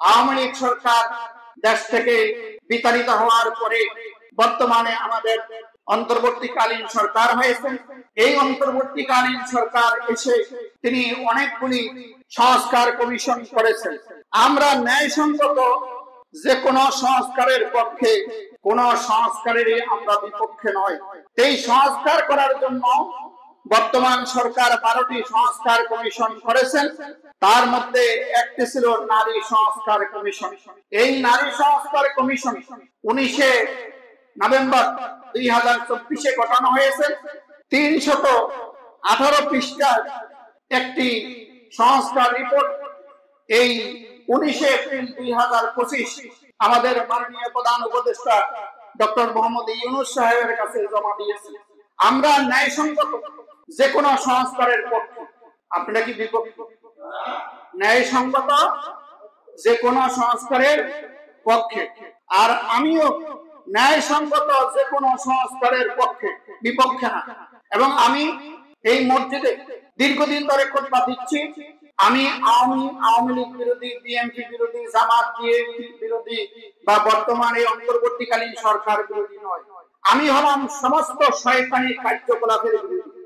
আওয়ামী লীগ সরকার দেশ থেকে বিতাড়িত হওয়ার পরে বর্তমানে আমাদের অন্তর্বর্তীকালীন সরকার হয়েছে। এই অন্তর্বর্তীকালীন সরকার এসে তিনি অনেকগুলি সংস্কার কমিশন করেছেন। আমরা ন্যায়সঙ্গত যে কোনো সংস্কারের পক্ষে, কোন সংস্কারেরই আমরা বিপক্ষে নয়। এই সংস্কার করার জন্য বর্তমান সরকার 12টি সংস্কার কমিশন করেছেন। তার মধ্যে একটি ছিল নারী সংস্কার কমিশন। এই নারী সংস্কার কমিশন 19 নভেম্বর 2024 গঠন হয়েছে। 318 পৃষ্ঠার একটি সংস্কার রিপোর্ট এই 19 এপ্রিল 2025 আমাদের মাননীয় প্রধান উপদেষ্টা ডক্টর মোহাম্মদ ইউনূস সাহেবের কাছে জমা দিয়েছে। আমরা ন্যায়সঙ্গত যে কোনো সংস্কারের পক্ষে। আপনারা কি বিপক্ষে? ন্যায়সঙ্গত যে কোনো সংস্কারের পক্ষে। আর আমিও ন্যায়সঙ্গত যে কোনো সংস্কারের পক্ষে, বিপক্ষে না। এবং আমি এই মসজিদে দীর্ঘদিন ধরে খুতবা দিচ্ছি। আমি আওয়ামী লীগ বিরোধী, বিএনপি বিরোধী, জামাত বিরোধী বা বর্তমানে অন্তর্বর্তীকালীন সরকার বিরোধী নয়। আমি হলাম সমস্ত শয়তানি কার্যকলাপের বিরোধী।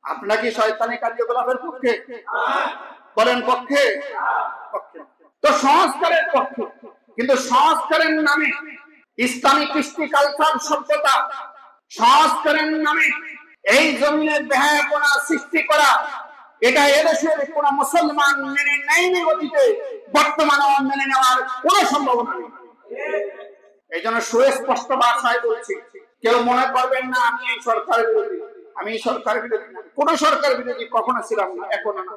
আপনারা কি শয়তানি কার্যকলাপের পক্ষে? বলেন পক্ষে? পক্ষে। তো সংস্কারের পক্ষে, কিন্তু সংস্কারের নামে ইসলামিক কৃষ্টি কালচার সভ্যতা, সংস্কারের নামে এই জমিনের বেহায়াপনা সৃষ্টি করা, এটা এদেশের কোন মুসলমান মেনে নেয়নি অতীতে, বর্তমানে মেনে নেওয়ার কোন সম্ভাবনা নেই। এই জন্য সুস্পষ্ট ভাষায় বলছি, কেউ মনে করবেন না আমি এই সরকার বিরোধী। আমি সরকার বিরোধী না, কোন সরকার বিরোধী কখনো ছিলাম না, এখনো না,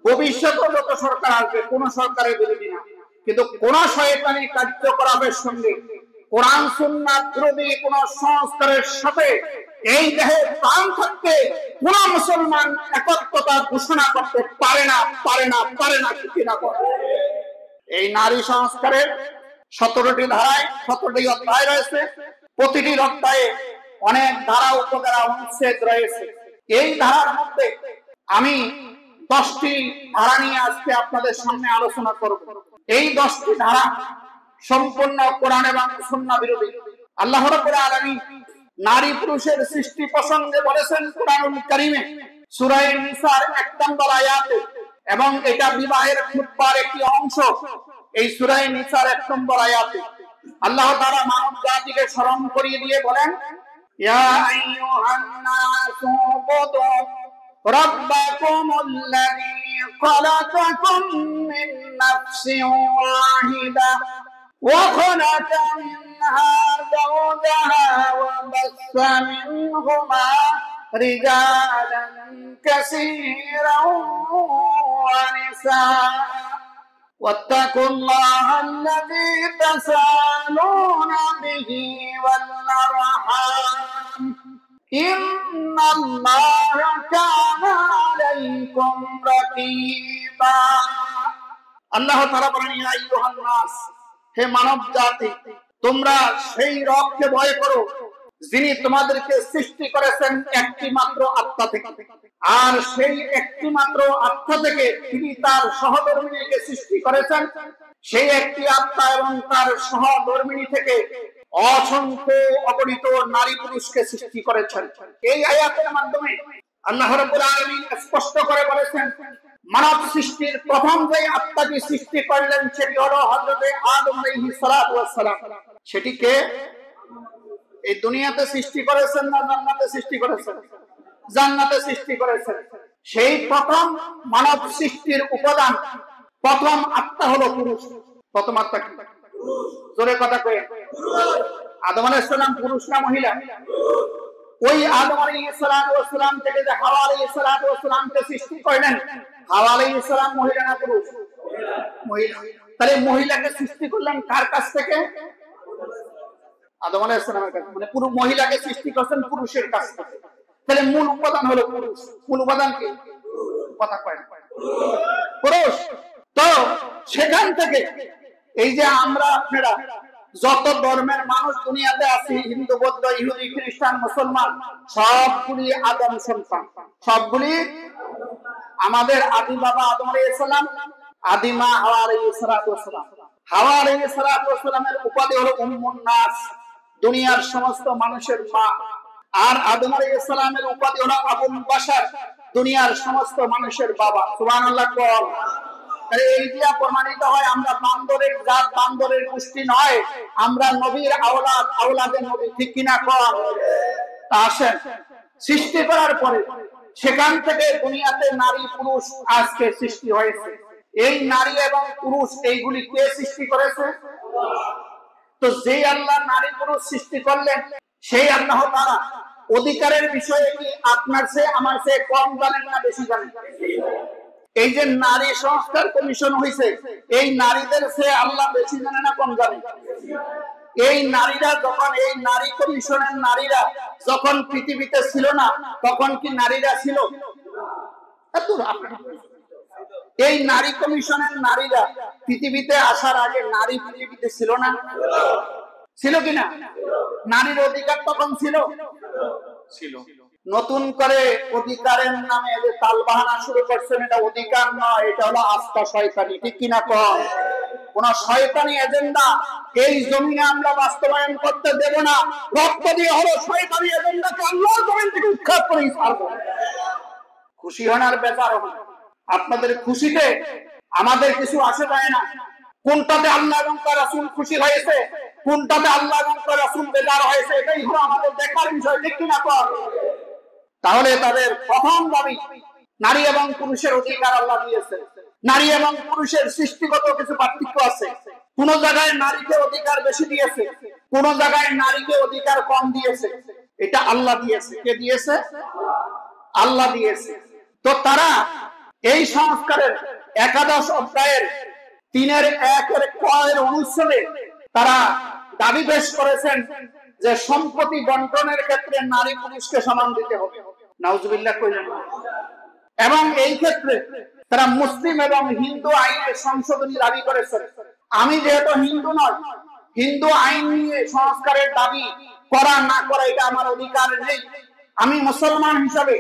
ভবিষ্যতে যত সরকার আসবে কোন সরকারের বিরোধী না। কিন্তু কোন শয়তানি কার্যকলাপের সঙ্গে কোরআন সুন্নাহ বিরোধী কোন সংস্কারের সাথে এই দেহে প্রাণ থাকতে কোন মুসলমান একত্রতা ঘোষণা করতে পারে না, পারে না, পারে না, কিনা করে। এই নারী সংস্কারের 17টি ধারায় 17টি অধ্যায় রয়েছে। প্রতিটি অধ্যায়ে অনেক ধারা উপধারা অনুচ্ছেদ রয়েছে। এই ধারার মধ্যে আমি 10টি ধারা নিয়ে আজকে আপনাদের সামনে আলোচনা করব। এই 10টি ধারা সম্পূর্ণ কোরআন এবং সুন্নাহ বিরোধী। আল্লাহ রাব্বুল আলামিন নারী পুরুষের সৃষ্টি প্রসঙ্গে বলেছেন কোরআনুল কারীমে সূরা নিসার 1 নম্বর আয়াতে, এবং এটা বিবাহের খুতবার একটি অংশ। এই সূরা নিসার 1 নম্বর আয়াতে আল্লাহ তাআলা মানব জাতিকে স্মরণ করিয়ে দিয়ে বলেন, ইয়া আইয়ুহান নাসু উবুদু রাব্বাকুমুল্লাযী খালাকাকুম মিন নাফসিন ওয়াহিদা ওয়া খালাকা মিনহা যাওজাহা ওয়া বাসসা মিনহুমা রিজালান কাসীরান ওয়া নিসা واتقوا الله الذي تساءلون به والأرحام إن الله كان عليكم رقيبا। আল্লাহ তাআলা বলেন, ইয়া আইয়ুহান নাস, হে মানব জাতি, তোমরা সেই রবকে ভয় করো যিনি তোমাদেরকে সৃষ্টি করেছেন একটি মাত্র আত্মা থেকে, আর সেই একটি মাত্র আত্মা থেকে তিনি তার সহধর্মিণীকে সৃষ্টি করেছেন। সেই একটি আত্মা এবং তার সহধর্মিণী থেকে অসংখ্য অগণিত নারী পুরুষকে সৃষ্টি করেছেন। এই আয়াতের মাধ্যমে আল্লাহ রাব্বুল আলামিন স্পষ্ট করে বলেছেন, মানব সৃষ্টির প্রথম যে আত্মাকে সৃষ্টি করলেন সেটি হলো হযরত আদম আলাইহিস সালাতু ওয়াস সালাম। সেটি কে? এই দুনিয়াতে সৃষ্টি করেছেন না জান্নাতে সৃষ্টি করেছেন? জান্নাতে সৃষ্টি করেছেন। সেই প্রথম মানব সৃষ্টির উপাদান, প্রথম আত্মা হলো পুরুষ। প্রথম আত্মা কি? জোরে কথা কয়ে। আদম আলাইহিস সালাম পুরুষ না মহিলা? ওই আদম আলাইহিস সালাম থেকে যে হাওয়া আলাইহিস সালামকে সৃষ্টি করলেন, হাওয়া আলাইহিস সালাম মহিলা না পুরুষ? মহিলা। তাহলে মহিলাকে সৃষ্টি করলেন কার কাছ থেকে? আদম আলাইহিস সালামের কাছে। মানে পুরো মহিলাকে সৃষ্টি করেছেন পুরুষের কাছ থেকে। তাহলে মূল উপাদান হলো পুরুষ। মূল উপাদান কি? কথা কয় না, পুরুষ। তো সেখান থেকে এই যে আমরা আপনারা যত ধর্মের মানুষ দুনিয়াতে আছি, হিন্দু, বৌদ্ধ, ইহুদি, খ্রিস্টান, মুসলমান, সবগুলি আদম সন্তান। সবগুলি আমাদের আদি বাবা আদম আলাইহিস সালাম আদিমা হাওয়া আলাইহিস সালাতু ওয়াস সালাম। হাওয়া আলাইহিস সালাতু ওয়াস সালামের উপাধি হলো উম্মুন নাস, দুনিয়ার সমস্ত মানুষের মা। আর আদম আলাইহিস সালামের উপাধি হলো আবুল বাশার, দুনিয়ার সমস্ত মানুষের বাবা। সুবহানাল্লাহ। এই দিয়া প্রমাণিত হয় আমরা বান্দরের জাত, বান্দরের গোষ্ঠী নয়, আমরা নবীর আওলাদ, আওলাদের নবী। ঠিক কিনা কর? আসেন, সৃষ্টি করার পরে সেখান থেকে দুনিয়াতে নারী পুরুষ আজকে সৃষ্টি হয়েছে। এই নারী এবং পুরুষ এইগুলি কে সৃষ্টি করেছে? তো যে আল্লাহ নারী পুরুষ সৃষ্টি করলেন, সেই আল্লাহ তাআলা অধিকারের বিষয়ে কি আপনার চেয়ে আমার চেয়ে কম জানেন না বেশি জানেন? এই যে নারী সংস্কার কমিশন হয়েছে, এই নারীদের চেয়ে আল্লাহ বেশি জানে না কম জানে? এই নারীরা যখন, এই নারী কমিশনের নারীরা যখন পৃথিবীতে ছিল না, তখন কি নারীরা ছিল? এই নারী কমিশনের নারীরা পৃথিবীতে আসার আগে নারী পৃথিবীতে ছিল না? ছিল কিনা? নারীর অধিকার তখন ছিল? ছিল। নতুন করে অধিকারের নামে যে তালবাহানা শুরু করছেন, এটা অধিকার নয়, এটা হলো আস্থা শয়তানি। ঠিক কিনা কর? কোন শয়তানি এজেন্ডা এই জমিনে আমরা বাস্তবায়ন করতে দেব না। রক্ত দিয়ে হলো শয়তানি এজেন্ডাকে আল্লাহর জমিন থেকে উৎখাত করেই ছাড়বো। খুশি হন আর বেজার হন, আপনাদের খুশিতে আমাদের কিছু আসে যায় না। কোনটাতে আল্লাহ এবং তার রাসূল খুশি হয়েছে, কোনটাতে আল্লাহ এবং তার রাসূল বেজার হয়েছে, এটাই হলো আমাদের দেখার বিষয়। ঠিক কিনা কর? তাহলে তাদের প্রথম দাবি, নারী এবং পুরুষের অধিকার আল্লাহ দিয়েছে। নারী এবং পুরুষের সৃষ্টিগত কিছু পার্থক্য আছে। কোন জায়গায় নারীকে অধিকার বেশি দিয়েছে, কোন জায়গায় নারীকে অধিকার কম দিয়েছে। এটা আল্লাহ দিয়েছে। কে দিয়েছে? আল্লাহ দিয়েছে। তো তারা এই সংস্কারের 11 অধ্যায়ের 3-1 অনুচ্ছেদে তারা দাবি পেশ করেছেন যে সম্পত্তি বন্টনের ক্ষেত্রে নারী পুরুষকে সমান দিতে হবে। নাউজুবিল্লাহ কইলেন। এবং এই ক্ষেত্রে তারা মুসলিম এবং হিন্দু আইনের সংশোধনী দাবি করেছে। আমি যেহেতু হিন্দু নয়, হিন্দু আইন নিয়ে সংস্কারের দাবি করা না করা এটা আমার অধিকার নেই। আমি মুসলমান হিসাবে,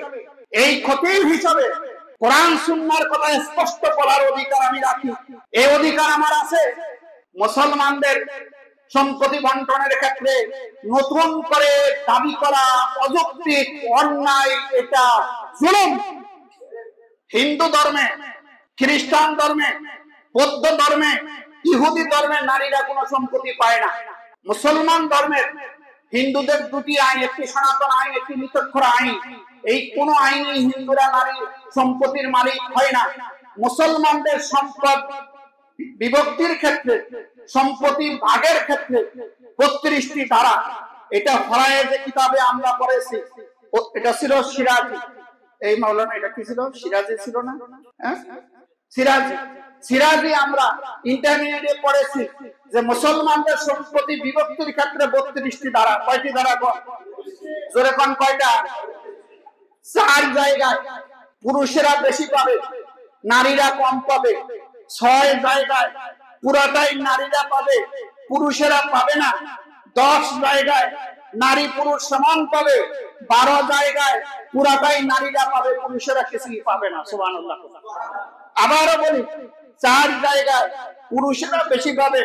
এই খতিব হিসাবে কোরআন সুন্নাহর কথা স্পষ্ট বলার অধিকার আমি রাখি। এই অধিকার আমার আছে। মুসলমানদের সম্পত্তি বন্টনের ক্ষেত্রে নতুন করে দাবি করা অযৌক্তিক, অন্যায়, এটা জুলুম। হিন্দু ধর্মে, খ্রিস্টান ধর্মে, বৌদ্ধ ধর্মে, ইহুদি ধর্মে নারীরা কোনো সম্পত্তি পায় না। মুসলমান ধর্মের হিন্দুদের দুটি আইন, একটি সনাতন আইন, একটি নিরক্ষর আইন। এই কোন আইনে হিন্দুরা নারী সম্পত্তির মালিক হয় না। মুসলমানদের সম্পদ বিভক্তির ক্ষেত্রে, সম্পত্তি ভাগের ক্ষেত্রে 32টি ধারা। এটা ফরায়েজে কিতাবে আমরা পড়েছি। এটা ছিল সিরাজি। এই মাওলানা এটা কি ছিল? সিরাজি ছিল না? হ্যাঁ, সিরাজি। সিরাজি আমরা ইন্টারমিডিয়েটে পড়েছি যে মুসলমানদের সম্পত্তি বিভক্তির ক্ষেত্রে 32টি ধারা। কয়টি ধারা? জোরে কোন কয়টা? 4 জায়গায় পুরুষেরা বেশি পাবে, নারীরা কম পাবে। 6 জায়গায় পুরাটাই নারীরা পাবে, পুরুষেরা পাবে না। 10 জায়গায় নারী পুরুষ সমান পাবে। 12 জায়গায় পুরাটাই নারীরা পাবে, পুরুষেরা কিছুই পাবে না। সুবহানাল্লাহ। আবারও বলি, 4 জায়গায় পুরুষেরা বেশি পাবে,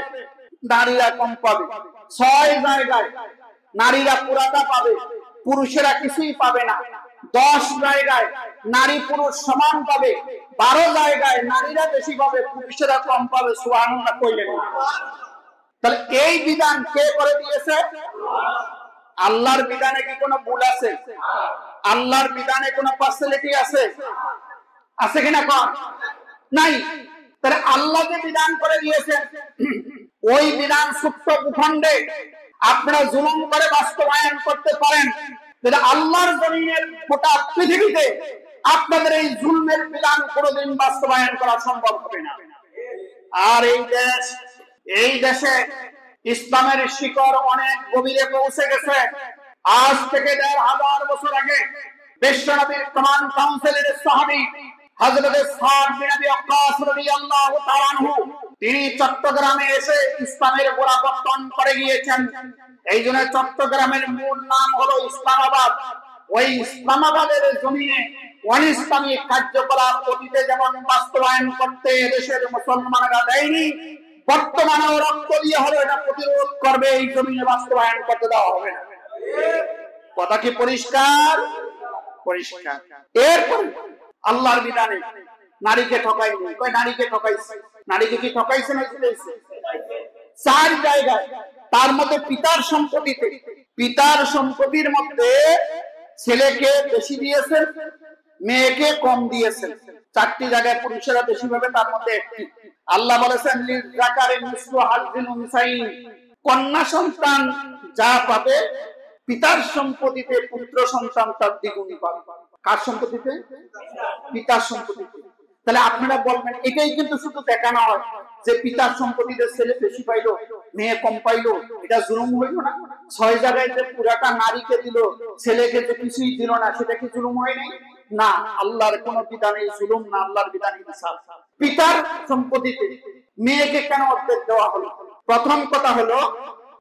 নারীরা কম পাবে। 6 জায়গায় নারীরা পুরাটা পাবে, পুরুষেরা কিছুই পাবে না। 10 জায়গায় নারী পুরুষ সমান পাবে। 12 জায়গায় নারীরা বেশি পাবে, পুরুষেরা কম পাবে। সুবহানাল্লাহ কইলেন। তাহলে এই বিধান কে করে দিয়েছে? আল্লাহর বিধানে কি কোনো ভুল আছে? আল্লাহর বিধানে কোনো পার্সিয়ালিটি আছে? আছে কিনা? কম নাই। তাহলে আল্লাহ যে বিধান করে দিয়েছেন, ওই বিধান সুপ্ত ভূখণ্ডে আপনারা জুলুম করে বাস্তবায়ন করতে পারেন, কিন্তু আল্লাহর জমিনের গোটা পৃথিবীতে আপনাদের এই জুলমের বিধান কোনোদিন বাস্তবায়ন করা সম্ভব হবে না। আর এই দেশে ইসলামের শিকড় অনেক গভীরে পৌঁছে গেছে। আজ থেকে 1500 বছর আগে বিশ্বনবীর কমান্ড কাউন্সিলের সাহাবী হযরত সাদ বিন আবি ওয়াক্কাস রাদিয়াল্লাহু তাআলা আনহু, তিনি চট্টগ্রামে এসে ইসলামের গোড়াপত্তন করে গিয়েছেন। এই জন্য চট্টগ্রামের মূল নাম হলো ইসলামাবাদ। ওই ইসলামাবাদের জমিনে অনিসলামী কার্যকলাপ অতীতে যেমন বাস্তবায়ন করতে দেশের মুসলমানরা দেয়নি, বর্তমানেও রক্ত দিয়ে হলো এটা প্রতিরোধ করবে, এই জমিনে বাস্তবায়ন করতে দেওয়া হবে না। কথা কি পরিষ্কার? পরিষ্কার। এরপর আল্লাহর বিধানে নারীকে ঠকাইনি, কয় নারীকে ঠকাইছে। নারীকে কি ঠকাইছে না ঠকাইছে? 4 জায়গায়, তার মধ্যে পিতার সম্পত্তিতে, পিতার সম্পত্তির মধ্যে ছেলেকে বেশি দিয়েছেন, মেয়েকে কম দিয়েছেন। 4টি জায়গায় পুরুষেরা বেশি পাবে, তার মধ্যে একটি। আল্লাহ বলেছেন লিযাকারি মিসলু হাযযিল উনসাইন, কন্যা সন্তান যা পাবে পিতার সম্পত্তিতে পুত্র সন্তান তার দ্বিগুণ পাবে। কার সম্পত্তিতে? পিতার সম্পত্তিতে। তাহলে আপনারা বলবেন এটাই কিন্তু শুধু দেখানো হয় যে পিতার সম্পত্তিতে ছেলে বেশি পাইলো মেয়ে কম পাইলো, এটা জুলুম হইল না? 6 জায়গায় যে পুরাটা নারীকে দিল, ছেলেকে যে কিছুই দিল না, সেটা কি জুলুম হয় নাই? না, আল্লাহর কোন বিধানে জুলুম না, আল্লাহর বিধানে ইনসাফ। পিতার সম্পত্তিতে মেয়েকে কেন অর্ধেক দেওয়া হলো? প্রথম কথা হলো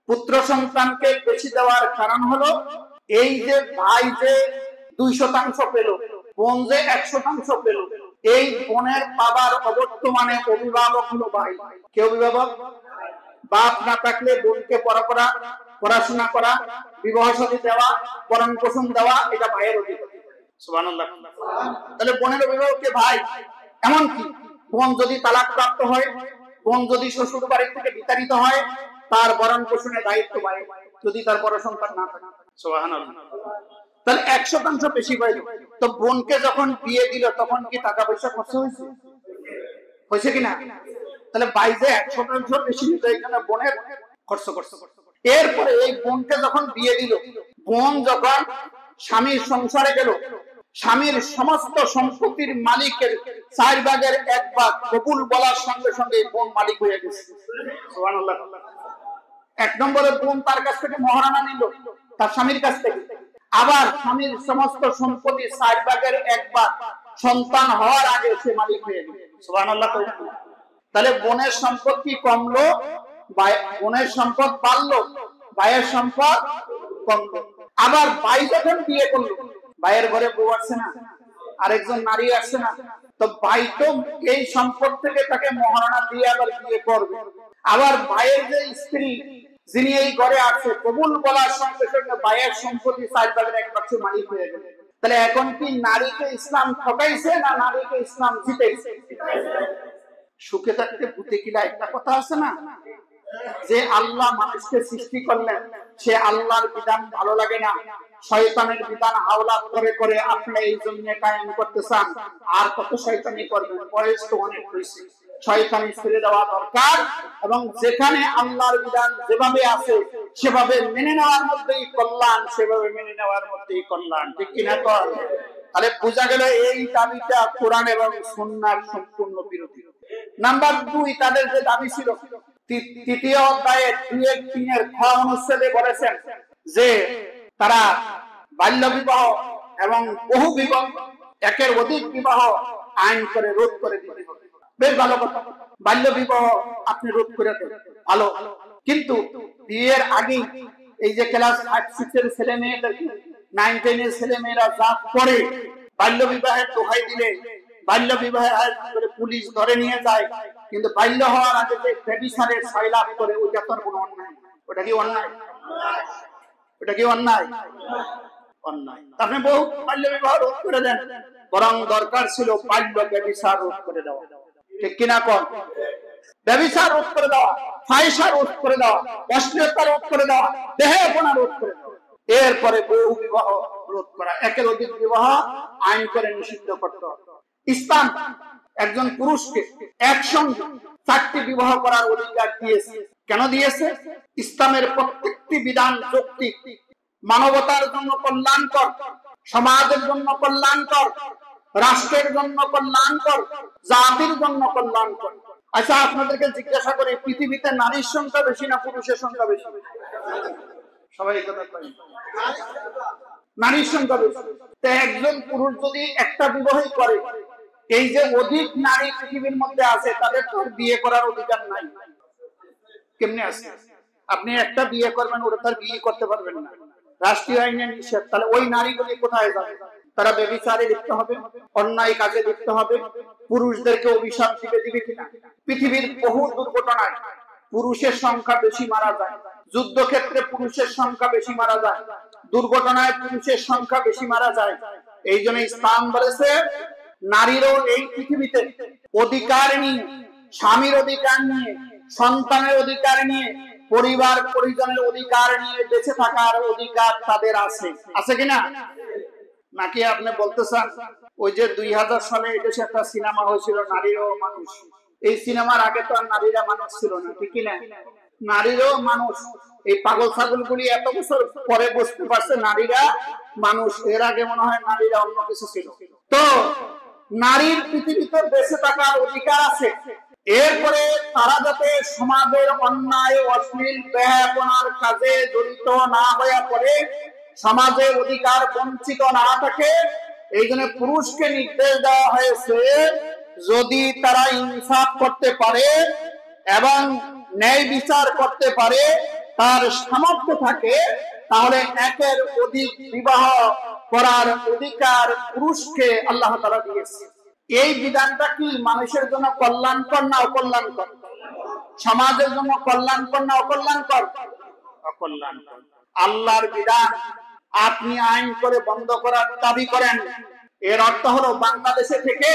পুত্র সন্তানকে বেশি দেওয়ার কারণ হলো এই যে ভাই যে 2% পেল, বোন যে 1% পেল, এই বোনের বাবার অবর্তমানে অভিভাবক হলো ভাই। কে অভিভাবক? বাপ না থাকলে বোনকে পড়াশোনা করা, বিবাহ শাদী দেওয়া, ভরণ পোষণ দেওয়া, এটা ভাইয়ের অধিকার। সুবহানাল্লাহ। তাহলে বোনের অভিভাবক কে? ভাই। এমনকি বোন যদি তালাক প্রাপ্ত হয়, বোন যদি শ্বশুর বাড়ি থেকে বিতাড়িত হয়, তার ভরণ পোষণের দায়িত্ব ভাই, যদি তার বড় সন্তান না থাকে। সুবহানাল্লাহ। তাহলে 1% বেশি পাইল। তো বোনকে যখন বিয়ে দিল তখন কি টাকা পয়সা খরচ হয়েছে? হয়েছে কিনা? তাহলে ভাই যে 1% বেশি নিত, এখানে বোনের খরচ করছে। এরপরে এই বোনকে যখন বিয়ে দিল, বোন যখন স্বামীর সংসারে গেল, স্বামীর সমস্ত সম্পত্তির মালিকের 4 ভাগের 1 ভাগ কবুল বলার সঙ্গে সঙ্গে বোন মালিক হয়ে গেছে। সুবহানাল্লাহ। 1 নম্বরে বোন তার কাছ থেকে মহারানা নিল, তার স্বামীর কাছ থেকে। আবার স্বামীর সমস্ত সম্পত্তি 4 ভাগের 1 ভাগ সন্তান হওয়ার আগে সে মালিক হয়ে গেল। সুবহানাল্লাহ। তাহলে বোনের সম্পত্তি কমলো, বোনের সম্পদ বাড়লো, ভাইয়ের সম্পদ কমলো। আবার ভাই যখন বিয়ে করলো, ভাইয়ের ঘরে বউ আসছে না, আরেকজন নারী আসছে না, তো ভাই তো এই সম্পদ থেকে তাকে মহারণা দিয়ে আবার বিয়ে করবে। আবার ভাইয়ের যে স্ত্রী যিনি এই ঘরে আছে, কবুল বলার সঙ্গে সঙ্গে ভাইয়ের সম্পত্তি 4 ভাগের 1 ভাগ মালিক হয়ে গেল। তাহলে এখন কি নারীকে ইসলাম ঠকাইছে না নারীকে ইসলাম জিতাইছে? সুখে থাকতে ভূতে কিলা, একটা কথা আছে না, যে আল্লাহ মানুষকে সৃষ্টি করলেন, সে আল্লাহর বিধান ভালো লাগে না, শয়তানের বিধান আওলাদ করে করে আপনি এই জন্য কায়েম করতে চান। আর কত শয়তানি করবেন? বয়স তো অনেক হয়েছে, শয়তানি ছেড়ে দেওয়া দরকার। এবং যেখানে আল্লাহর বিধান যেভাবে আছে সেভাবে মেনে নেওয়ার মধ্যেই কল্যাণ, সেভাবে মেনে নেওয়ার মধ্যেই কল্যাণ। ঠিক কিনা? তাহলে বোঝা গেল এই দাবিটা কোরআন এবং সুন্নাহর সম্পূর্ণ বিরোধী। নাম্বার 2, তাদের যে দাবি ছিল, 3য় অধ্যায়ের 2-3 খ অনুচ্ছেদে বলেছেন যে তারা বাল্য বিবাহ এবং বহু বিবাহ, একের অধিক বিবাহ আইন করে রোধ করে দিতে হবে। বেশ ভালো কথা, বাল্য বিবাহ আপনি রোধ করে দেন, ভালো। কিন্তু বিয়ের আগে এই যে ক্লাস 5-6 এর ছেলে মেয়েদের, 9-10 এর ছেলে মেয়েরা যা করে, বাল্য বিবাহের দোহাই দিলে বাল্য বিবাহের করে পুলিশ ধরে নিয়ে যায়, কিন্তু বাল্য হওয়ার আগে যে ব্যভিচারের সয়লাভ করে, ওইটা তো কোনো অন্যায়। ওটা কি অন্যায়? ওটা কি অন্যায়? অন্যায়। আপনি বহু বাল্য বিবাহ রোধ করে দেন, বরং দরকার ছিল বাল্য ব্যভিচার রোধ করে দেওয়া। ঠিক কিনা? ব্যভিচার রোধ করে দেওয়া, ফাহিশা রোধ করে দেওয়া, অশ্লীলতা রোধ করে দেওয়া, দেহপনা রোধ করে দেওয়া। এরপরে বহু বিবাহ রোধ করা, একের অধিক বিবাহ আইন করে নিষিদ্ধ করতে হবে। ইসলাম একজন পুরুষকে একসঙ্গে 4টি বিবাহ করার অধিকার দিয়েছে। কেন দিয়েছে? ইসলামের প্রত্যেকটি বিধান যৌক্তিক, মানবতার জন্য কল্যাণকর, সমাজের জন্য কল্যাণকর, রাষ্ট্রের জন্য কল্যাণকর, জাতির জন্য কল্যাণকর। আচ্ছা, আপনাদেরকে জিজ্ঞাসা করি, পৃথিবীতে নারীর সংখ্যা বেশি না পুরুষের সংখ্যা বেশি? সবাই কথা বলেন, নারীর সংখ্যা বেশি। তো একজন পুরুষ যদি একটা বিবাহই করে, এই যে অধিক নারী পৃথিবীর মধ্যে আছে, তাদের তো বিয়ে করার অধিকার নাই। কেমনে আছে? আপনি একটা বিয়ে করবেন, ওটা তার বিয়ে করতে পারবেন না। রাষ্ট্রীয় আইনে নিষেধ, তাহলে ওই নারীগুলি কোথায় যাবে? তারা ব্যভিচারে লিপ্ত হবে, অন্যায় কাজে লিপ্ত হবে, পুরুষদেরকে অভিশাপ দিবে কিনা? পৃথিবীর বহু দুর্ঘটনায় পুরুষের সংখ্যা বেশি মারা যায়, যুদ্ধক্ষেত্রে পুরুষের সংখ্যা বেশি মারা যায়, দুর্ঘটনায় পুরুষের সংখ্যা বেশি মারা যায়। এই জন্য ইসলাম বলেছে নারীরও এই পৃথিবীতে অধিকার নিয়ে, স্বামীর অধিকার নিয়ে, সন্তানের অধিকার নিয়ে, পরিবার পরিজনের অধিকার নিয়ে বেঁচে থাকার অধিকার তাদের আছে। আছে কিনা? নাকি আপনি বলতে চান ওই যে 2000 সালে এদেশে একটা সিনেমা হয়েছিল নারীরও মানুষ, এই সিনেমার আগে তো আর নারীরা মানুষ ছিল না, ঠিক কিনা? নারীরও মানুষ, এই পাগল ছাগল গুলি এত বছর পরে বুঝতে পারছে নারীরা মানুষ, এর আগে মনে হয় নারীরা অন্য কিছু ছিল। তো নারীর পৃথিবীতে বেঁচে থাকার অধিকার আছে। এরপরে তারা যাতে সমাজের অন্যায় অশ্লীল বেহায়াপনার কাজে জড়িত না হয়ে পড়ে, সমাজের অধিকার বঞ্চিত না থাকে, এই জন্য পুরুষকে নির্দেশ দেওয়া হয়েছে যদি তারা ইনসাফ করতে পারে এবং ন্যায় বিচার করতে পারে, তার সামর্থ্য থাকে, তাহলে একের অধিক বিবাহ করার অধিকার পুরুষকে আল্লাহ তাআলা দিয়েছে। এই বিধানটা কি মানুষের জন্য কল্যাণকর না অকল্যাণকর? সমাজের জন্য কল্যাণকর না অকল্যাণকর? অকল্যাণকর। আল্লাহর বিধান আপনি আইন করে বন্ধ করার দাবি করেন, এর অর্থ হলো বাংলাদেশে থেকে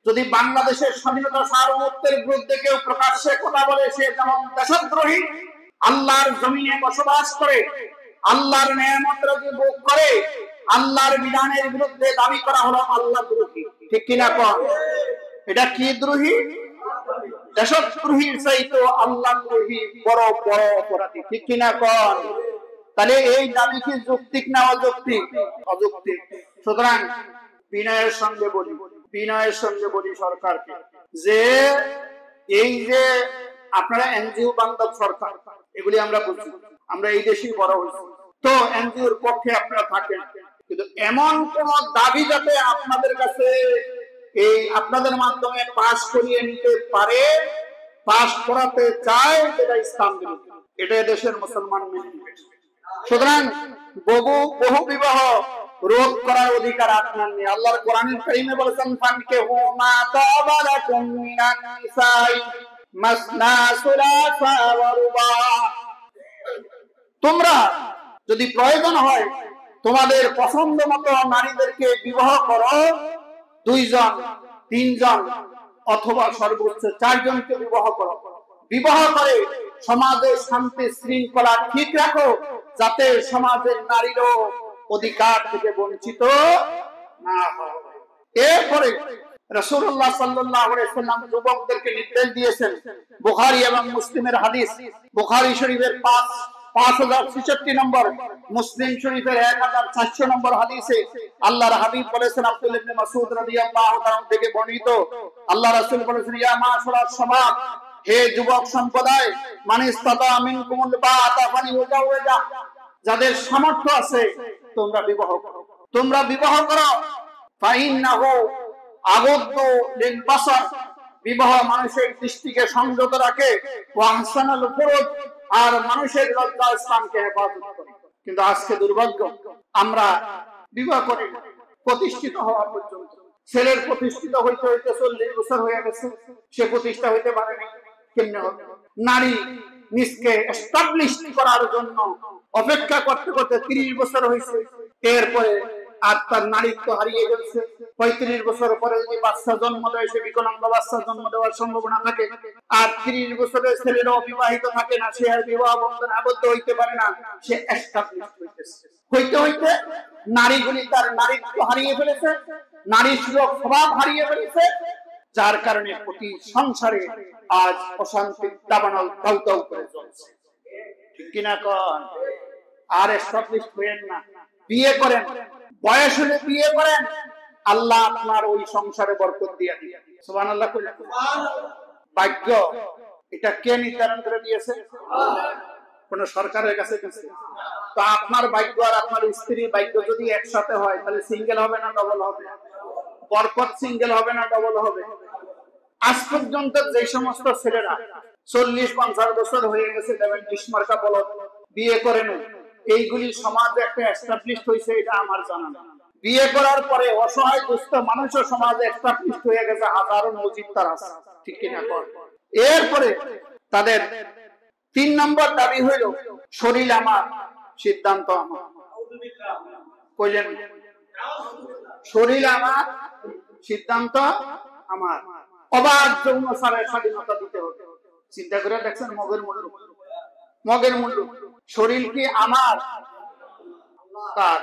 যদি বাংলাদেশের স্বাধীনতা সার্বভৌমত্বের বিরুদ্ধে কেউ প্রকাশ্যে কথা বলে, সে যেমন দেশদ্রোহী, আল্লাহর জমিনে বসবাস করে, আল্লাহর নিয়ামত ভোগ করে, আল্লাহর বিধানের বিরুদ্ধে দাবি করা হলো আল্লাহ দ্রোহী। ঠিক কিনা কন? এটা কি দ্রোহী? দেশদ্রোহীর চাইতে আল্লাহ দ্রোহী বড় বড় অপরাধী। ঠিক কিনা কন? তাহলে এই দাবি কি যৌক্তিক না অযৌক্তিক? অযৌক্তিক। সুতরাং বিনয়ের সঙ্গে বলি সরকারকে যে এই যে আপনারা এনজিও বান্ধব সরকার, এগুলি আমরা বুঝি, আমরা এই দেশেই বড় হয়েছি, তো এনজিওর পক্ষে আপনারা থাকেন, কিন্তু এমন কোন দাবি যাতে আপনাদের কাছে এই আপনাদের মাধ্যমে পাস করিয়ে নিতে পারে, পাস করাতে চায়, এটা ইসলাম বিরোধী, এটা দেশের মুসলমান মেনে নেবে। সুতরাং বহু বিবাহ রোধ করার অধিকার আপনার নেই। আল্লাহর কোরআনের কারিমে বলেছেন ফানকিহু মা তাবা লাকুম মিনান নিসাই মাসনা সুলাসা ওয়া রুবা। তোমরা যদি প্রয়োজন হয় তোমাদের পছন্দ মতো নারীদেরকে বিবাহ করো, 2 জন 3 জন অথবা সর্বোচ্চ 4 জনকে বিবাহ করো। বিবাহ করে সমাজের শান্তি শৃঙ্খলা ঠিক রাখো, যাতে সমাজের নারীরও অধিকার থেকে বঞ্চিত না হয়। এরপরে রাসূলুল্লাহ সাল্লাল্লাহু আলাইহি ওয়াসাল্লাম যুবকদেরকে নির্দেশ দিয়েছেন, বুখারী এবং মুসলিমের হাদিস, বুখারী শরীফের 5066 নম্বর, মুসলিম শরীফের 1400 নম্বর হাদিসে আল্লাহর হাবিব বলেছেন, আব্দুল্লাহ ইবনে মাসউদ রাদিয়াল্লাহু তাআলা থেকে বর্ণিত, আল্লাহ রাসূল বলেছেন, ইয়া মাশারাস শাবাব, হে যুবক সম্প্রদায়, মান ইসতাতা মিনকুমুল বাআতা ফালিউজাওয়াজা, যাদের সামর্থ্য আছে তোমরা বিবাহ করো, তোমরা বিবাহ করো। ফাইন্নাহু আগাদ্দু লিল বাসার, বিবাহ মানুষের দৃষ্টিকে সংযত রাখে, ওয়া আহসানুল ফুরুজ, আর মানুষের লজ্জা স্থানকে হেফাজত করে। কিন্তু আজকে দুর্ভাগ্য, আমরা বিবাহ করি প্রতিষ্ঠিত হওয়া পর্যন্ত। ছেলের প্রতিষ্ঠিত হইতে হইতে 40 বছর হয়ে গেছে, সে প্রতিষ্ঠা হইতে পারেনি, কেমনে হবে? নারী নিজকে এস্টাবলিশ করার জন্য অপেক্ষা করতে করতে 30 বছর হয়েছে, এরপরে আর তার নারীত্ব হারিয়ে গেছে। 35 বছর পরে যদি বাচ্চা জন্ম দেয়, সে বিকলাঙ্গ বাচ্চা জন্ম দেওয়ার সম্ভাবনা থাকে। আর 30 বছরের ছেলেরা অবিবাহিত থাকে না, সে আর বিবাহ বন্ধনে আবদ্ধ হইতে পারে না, সে এস্টাবলিশ হইতে হইতে নারীগুলি তার নারীত্ব হারিয়ে ফেলেছে, নারী সুলভ স্বভাব হারিয়ে ফেলেছে, যার কারণে প্রতি সংসারে আজ অশান্তি দাবানল দাউ দাউ করে চলছে। ঠিক কিনা কন? আর এস্টাবলিশ হয়েন না, বিয়ে করেন, বয়স হলে বিয়ে করেন, আল্লাহ আপনার ওই সংসারে বরকত দিয়ে দিবেন। সুবহানাল্লাহ কইলেন। ভাগ্য এটা কে নির্ধারণ করে দিয়েছে? কোন সরকারের কাছে গেছে? তো আপনার ভাগ্য আর আপনার স্ত্রীর ভাগ্য যদি একসাথে হয়, তাহলে সিঙ্গেল হবে না ডবল হবে? বরকত সিঙ্গেল হবে না ডবল হবে? আজ পর্যন্ত যে সমস্ত ছেলেরা 40-50 বছর হয়ে গেছে, 20 মার্কা বলদ বিয়ে করেন, এইগুলি সমাজে একটা এস্টাবলিশড হয়েছে, এটা আমার জানা না। বিয়ে করার পরে অসহায় দুস্থ মানুষও সমাজে এস্টাবলিশড হয়ে গেছে, হাজারো মসজিদ তার আছে, ঠিক কিনা? এরপরে তাদের 3 নম্বর দাবি হইল শরীর আমার, সিদ্ধান্ত আমার। কইলেন শরীর আমার, সিদ্ধান্ত আমার। অবাধ যৌনাচারের স্বাধীনতা দিতে হবে। চিন্তা করে দেখছেন মগের মূল্য। শরীর কি আমার? কার?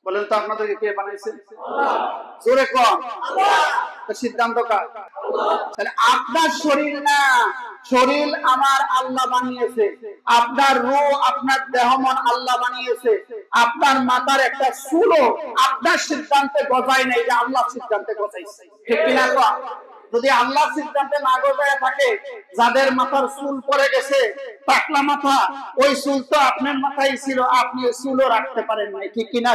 বলেন তো আপনাদের কে বানাইছে? জোরে কম। সিদ্ধান্ত কার? তাহলে আপনার শরীর না, শরীর আমার আল্লাহ বানিয়েছে। আপনার রূহ, আপনার দেহ মন আল্লাহ বানিয়েছে। আপনার মাথার একটা চুলও আপনার সিদ্ধান্তে গজায় নাই, এটা আল্লাহ সিদ্ধান্তে গজাইছে, ঠিক কিনা? যদি আল্লাহ সিদ্ধান্তে না গজায় থাকে, যাদের মাথার চুল পড়ে গেছে পাকলা মাথা, ওই চুল তো আপনার মাথায় ছিল, আপনি ওই চুলও রাখতে পারেন নাই, ঠিক কিনা?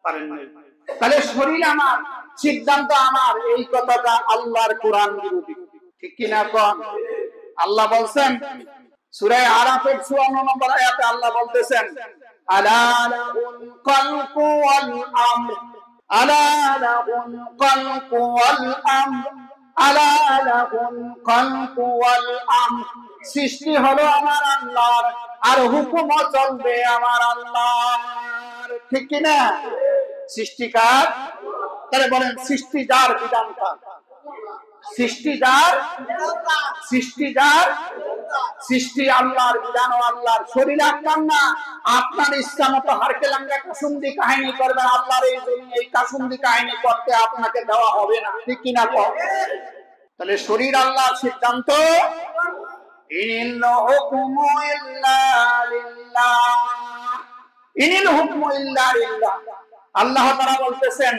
পারেন নাই। তাহলে শরীর আমার, সিদ্ধান্ত আমার, এই কথাটা আল্লাহর কোরআন বিরোধী, ঠিক কিনা? আল্লাহ বলছেন সূরা আরাফের 54 নম্বর আয়াতে আল্লাহ বলতেছেন, আলা লাহুল খালকু ওয়াল আমর, আলা লাহুল খালকু ওয়াল আমর, আলা লাহুল খালকু ওয়াল আমর। সৃষ্টি হলো আমার আল্লাহর, আর হুকুমও চলবে আমার আল্লাহর, ঠিক কিনা? সৃষ্টিকার, তাহলে বলেন সৃষ্টি যার, বিধান কার? সৃষ্টি যার, সৃষ্টি আল্লাহর, বিধান ও আল্লাহর। শরীর আপনার না, আপনার ইচ্ছা মতো হারকেলাঙ্গা কাসুন্দি কাহিনী করবেন, আল্লাহর এই কাসুন্দি কাহিনী করতে আপনাকে দেওয়া হবে না, ঠিক কিনা? তাহলে শরীর আল্লাহর, সিদ্ধান্ত ইনিল হুকমু ইল্লা লিল্লাহ, ইনিল হুকমু ইল্লা লিল্লাহ। আল্লাহ তাআলা বলতেছেন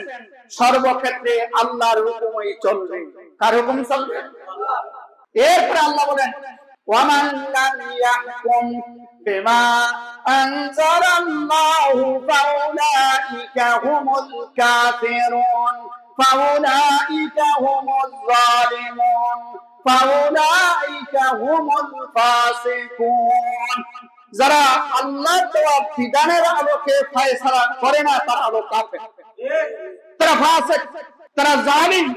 সর্বক্ষেত্রে আল্লাহর হুকুমই চলবে। কার হুকুম চলবে? এরপর আল্লাহ বলেন ওয়ামান লাম ইয়াহকুম বিমা আনজালাল্লাহু ফাউলাইকা হুমুল কাফিরুন, ফাউলাইকা হুমুজ জালিমুন, ফাউলাইকা হুমুল ফাসিকুন। যারা আল্লাহর দেওয়া বিধানের আলোকে ফয়সালা করে না, তারা হলো কাফের, তারা ফাসিক, তারা জালিম।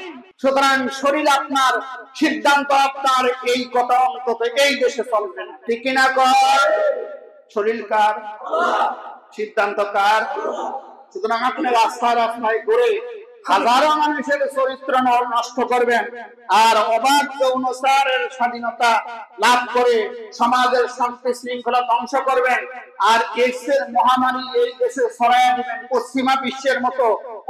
সুতরাং শরীর আপনার, সিদ্ধান্ত আপনার, এই কথা অন্তত এই দেশে চলবে না, ঠিক কিনা? শরীর কার? সিদ্ধান্ত কার? সুতরাং আপনি রাস্তায় ঘুরে হাজারো মানুষের চরিত্র নষ্ট করবেন, আর অবাধ যৌনাচারের স্বাধীনতা লাভ করে সমাজের শান্তি শৃঙ্খলা ধ্বংস করবেন, আর এইডসের মহামারী এই দেশে ছড়াইয়া দিবেন। পশ্চিমা বিশ্বের মতো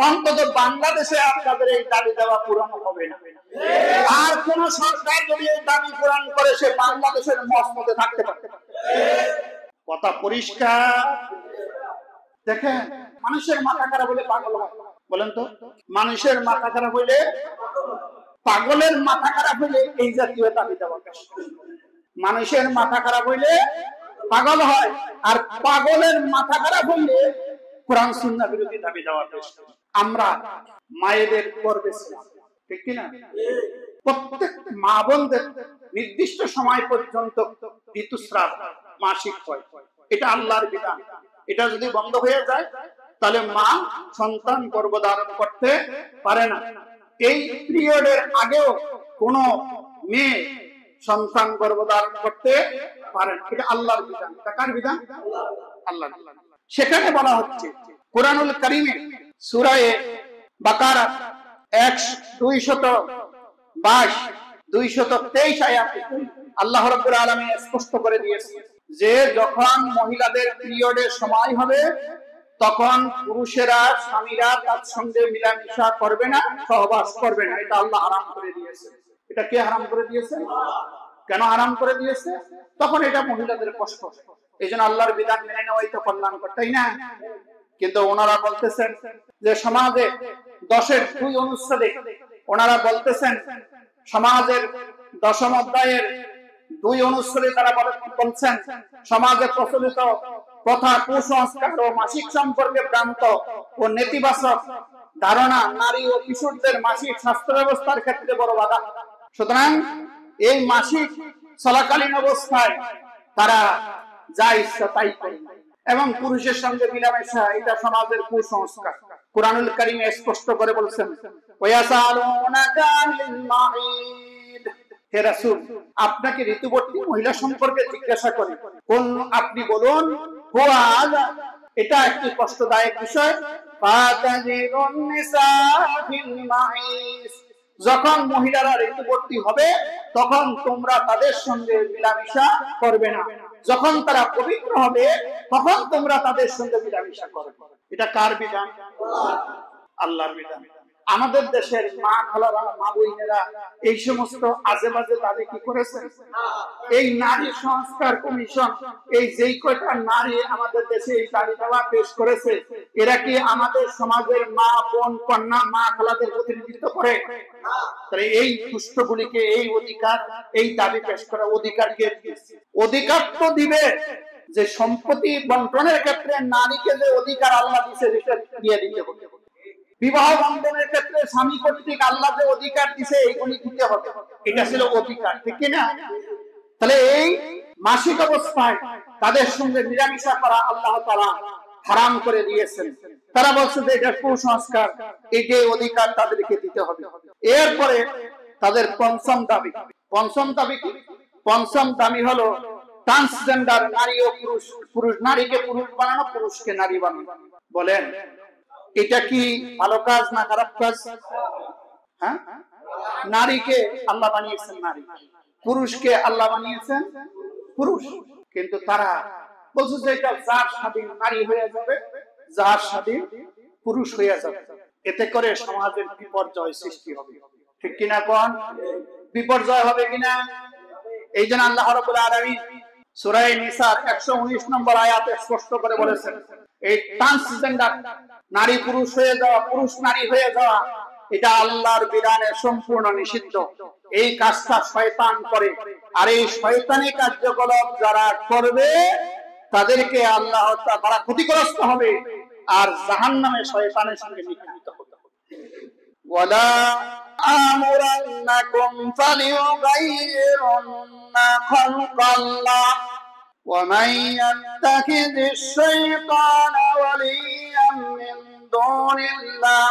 অন্তত বাংলাদেশে আপনাদের এই দাবি দেওয়া পূরণ হবে না। আর কোন সরকার যদি এই দাবি পূরণ করে, সে বাংলাদেশের মসনদে থাকতে পারে। কথা পরিষ্কার। দেখেন, মানুষের মাথা খারাপ হলে পাগল হয়। বলেন তো, মানুষের মাথা খারাপ হইলে, পাগলের মাথা খারাপ হইলে এই জাতীয় দাবি দেওয়া। মানুষের মাথা খারাপ হইলে পাগল হয়, আর পাগলের মাথা খারাপ হইলে কোরআন সুন্নাহ বিরোধী দাবি দেওয়া। আমরা মায়েদের গর্ভে ছিলাম, ঠিক কিনা? প্রত্যেক মা বোনদের নির্দিষ্ট সময় পর্যন্ত ঋতুস্রাব, মাসিক হয়, এটা আল্লাহর বিধান। এটা যদি বন্ধ হয়ে যায়, তাহলে মা সন্তান গর্ভধারণ করতে পারে না। এই পিরিয়ডের আগেও কোন মেয়ে সন্তান গর্ভধারণ করতে পারে না, এটা আল্লাহর বিধান। কার বিধান? আল্লাহর। সেখানে বলা হচ্ছে কোরআনুল কারীমে সূরা বাকারা 222 223 আয়াতে আল্লাহ রাব্বুল আলামিন স্পষ্ট করে দিয়েছে যে যখন মহিলাদের পিরিয়ডের সময় হবে, তখন পুরুষেরা, স্বামীরা তার সঙ্গে মিলামিশা করবে না, সহবাস করবে না। এটা আল্লাহ হারাম করে দিয়েছে। এটা কে হারাম করে দিয়েছে? কেন হারাম করে দিয়েছে? তখন এটা মহিলাদের কষ্ট, এই জন্য আল্লাহর বিধান মেনে নেওয়াই তো কল্যাণকর, তাই না? কিন্তু ওনারা বলতেছেন যে সমাজে 10-এর 2 অনুচ্ছেদে ওনারা বলতেছেন, সমাজের 10ম অধ্যায়ের 2 অনুচ্ছেদে তারা বলছেন সমাজে প্রচলিত প্রথা, কুসংস্কার ও মাসিক সম্পর্কে ভ্রান্ত ও নেতিবাচক ধারণা নারী ও কিশোরদের মাসিক স্বাস্থ্য ব্যবস্থার ক্ষেত্রে বড় বাধা। সুতরাং এই মাসিক চলাকালীন অবস্থায় তারা যা ইচ্ছা তাই করে এবং পুরুষের সঙ্গে মিলামেশা এটা সমাজের কুসংস্কার। কুরআনুল কারীমে স্পষ্ট করে বলেছেন, ওয়ায়াসালুনাকা আনিল মাহিদ, হে রাসূল আপনাকে ঋতুবতী মহিলা সম্পর্কে জিজ্ঞাসা করে, কোন আপনি বলুন হুয়া আযা, এটা একটি কষ্টদায়ক বিষয়। ফাতাজিরুন নিসা ফিল মাহিস, যখন মহিলারা ঋতুবতী হবে তখন তোমরা তাদের সঙ্গে মিলামেশা করবে না, যখন তারা পবিত্র হবে তখন তোমরা তাদের সঙ্গে মিলামেশা করবে। এটা কার বিধান? আল্লাহর বিধান। আমাদের দেশের মা খালারা, মা বোনেরা এই সমস্ত আজেবাজে দাবি কি করেছে? এই নারী সংস্কার কমিশন, এই যেই কয়টা নারী আমাদের দেশে এই দাবি দাওয়া পেশ করেছে, এরা কি আমাদের সমাজের মা বোন কন্যা মা খালাদের প্রতিনিধিত্ব করে? তাহলে এই দুষ্টগুলিকে এই অধিকার, এই দাবি পেশ করার অধিকার কে দিয়েছে? অধিকার তো দিবে যে সম্পত্তি বন্টনের ক্ষেত্রে নারীকে যে অধিকার আল্লাহ দিয়েছে সেটা দিয়ে দিতে হবে। বিবাহ বন্ধনের ক্ষেত্রে স্বামী কর্তৃক আল্লাহ যে অধিকার দিছে এইগুলি দিতে হবে, এটা ছিল অধিকার, ঠিক কিনা? তাহলে এই মাসিক অবস্থায় তাদের সঙ্গে মিলামেশা করা আল্লাহ তাআলা হারাম করে দিয়েছেন। তারা বলছে যে এটা কুসংস্কার, এই যে অধিকার তাদেরকে দিতে হবে। এরপরে তাদের পঞ্চম দাবি কি? পঞ্চম দাবি হলো ট্রান্সজেন্ডার, নারী ও পুরুষ, পুরুষ নারীকে পুরুষ বানানো, পুরুষকে নারী বানানো। বলেন এটা কি ভালো কাজ না খারাপ কাজ? হ্যাঁ, নারীকে আল্লাহ বানিয়েছেন নারী, পুরুষকে আল্লাহ বানিয়েছেন পুরুষ, কিন্তু তারা বলছে যে এটা যার স্বাধীন নারী হয়ে যাবে, যার স্বাধীন পুরুষ হয়ে যাবে। এতে করে সমাজের বিপর্যয় সৃষ্টি হবে, ঠিক কিনা? কোন বিপর্যয় হবে কিনা? এই জন্য আল্লাহ রাব্বুল আলামিন সূরা নিসার 119 নম্বর আয়াতে স্পষ্ট করে বলেছেন, এই ট্রান্সজেন্ডার, নারী পুরুষ হয়ে যাওয়া, পুরুষ নারী হয়ে যাওয়া, এটা আল্লাহর বিধানে সম্পূর্ণ নিষিদ্ধ। এই কাজটা শয়তান করে, আর এই শয়তানি কার্যকলাপ যারা করবে তাদেরকে আল্লাহ তারা ক্ষতিগ্রস্ত হবে আর জাহান্নামে শয়তানের সঙ্গে নিক্ষিপ্ত হবে। ওয়ালা আমুরান্নাকুম ফালিয়ুগাইয়িরুন্না খালকাল্লাহ ওয়া মান ইয়াত্তাখিযিশ শাইতানা ওয়ালিয়্যান মিন দুনিল্লাহ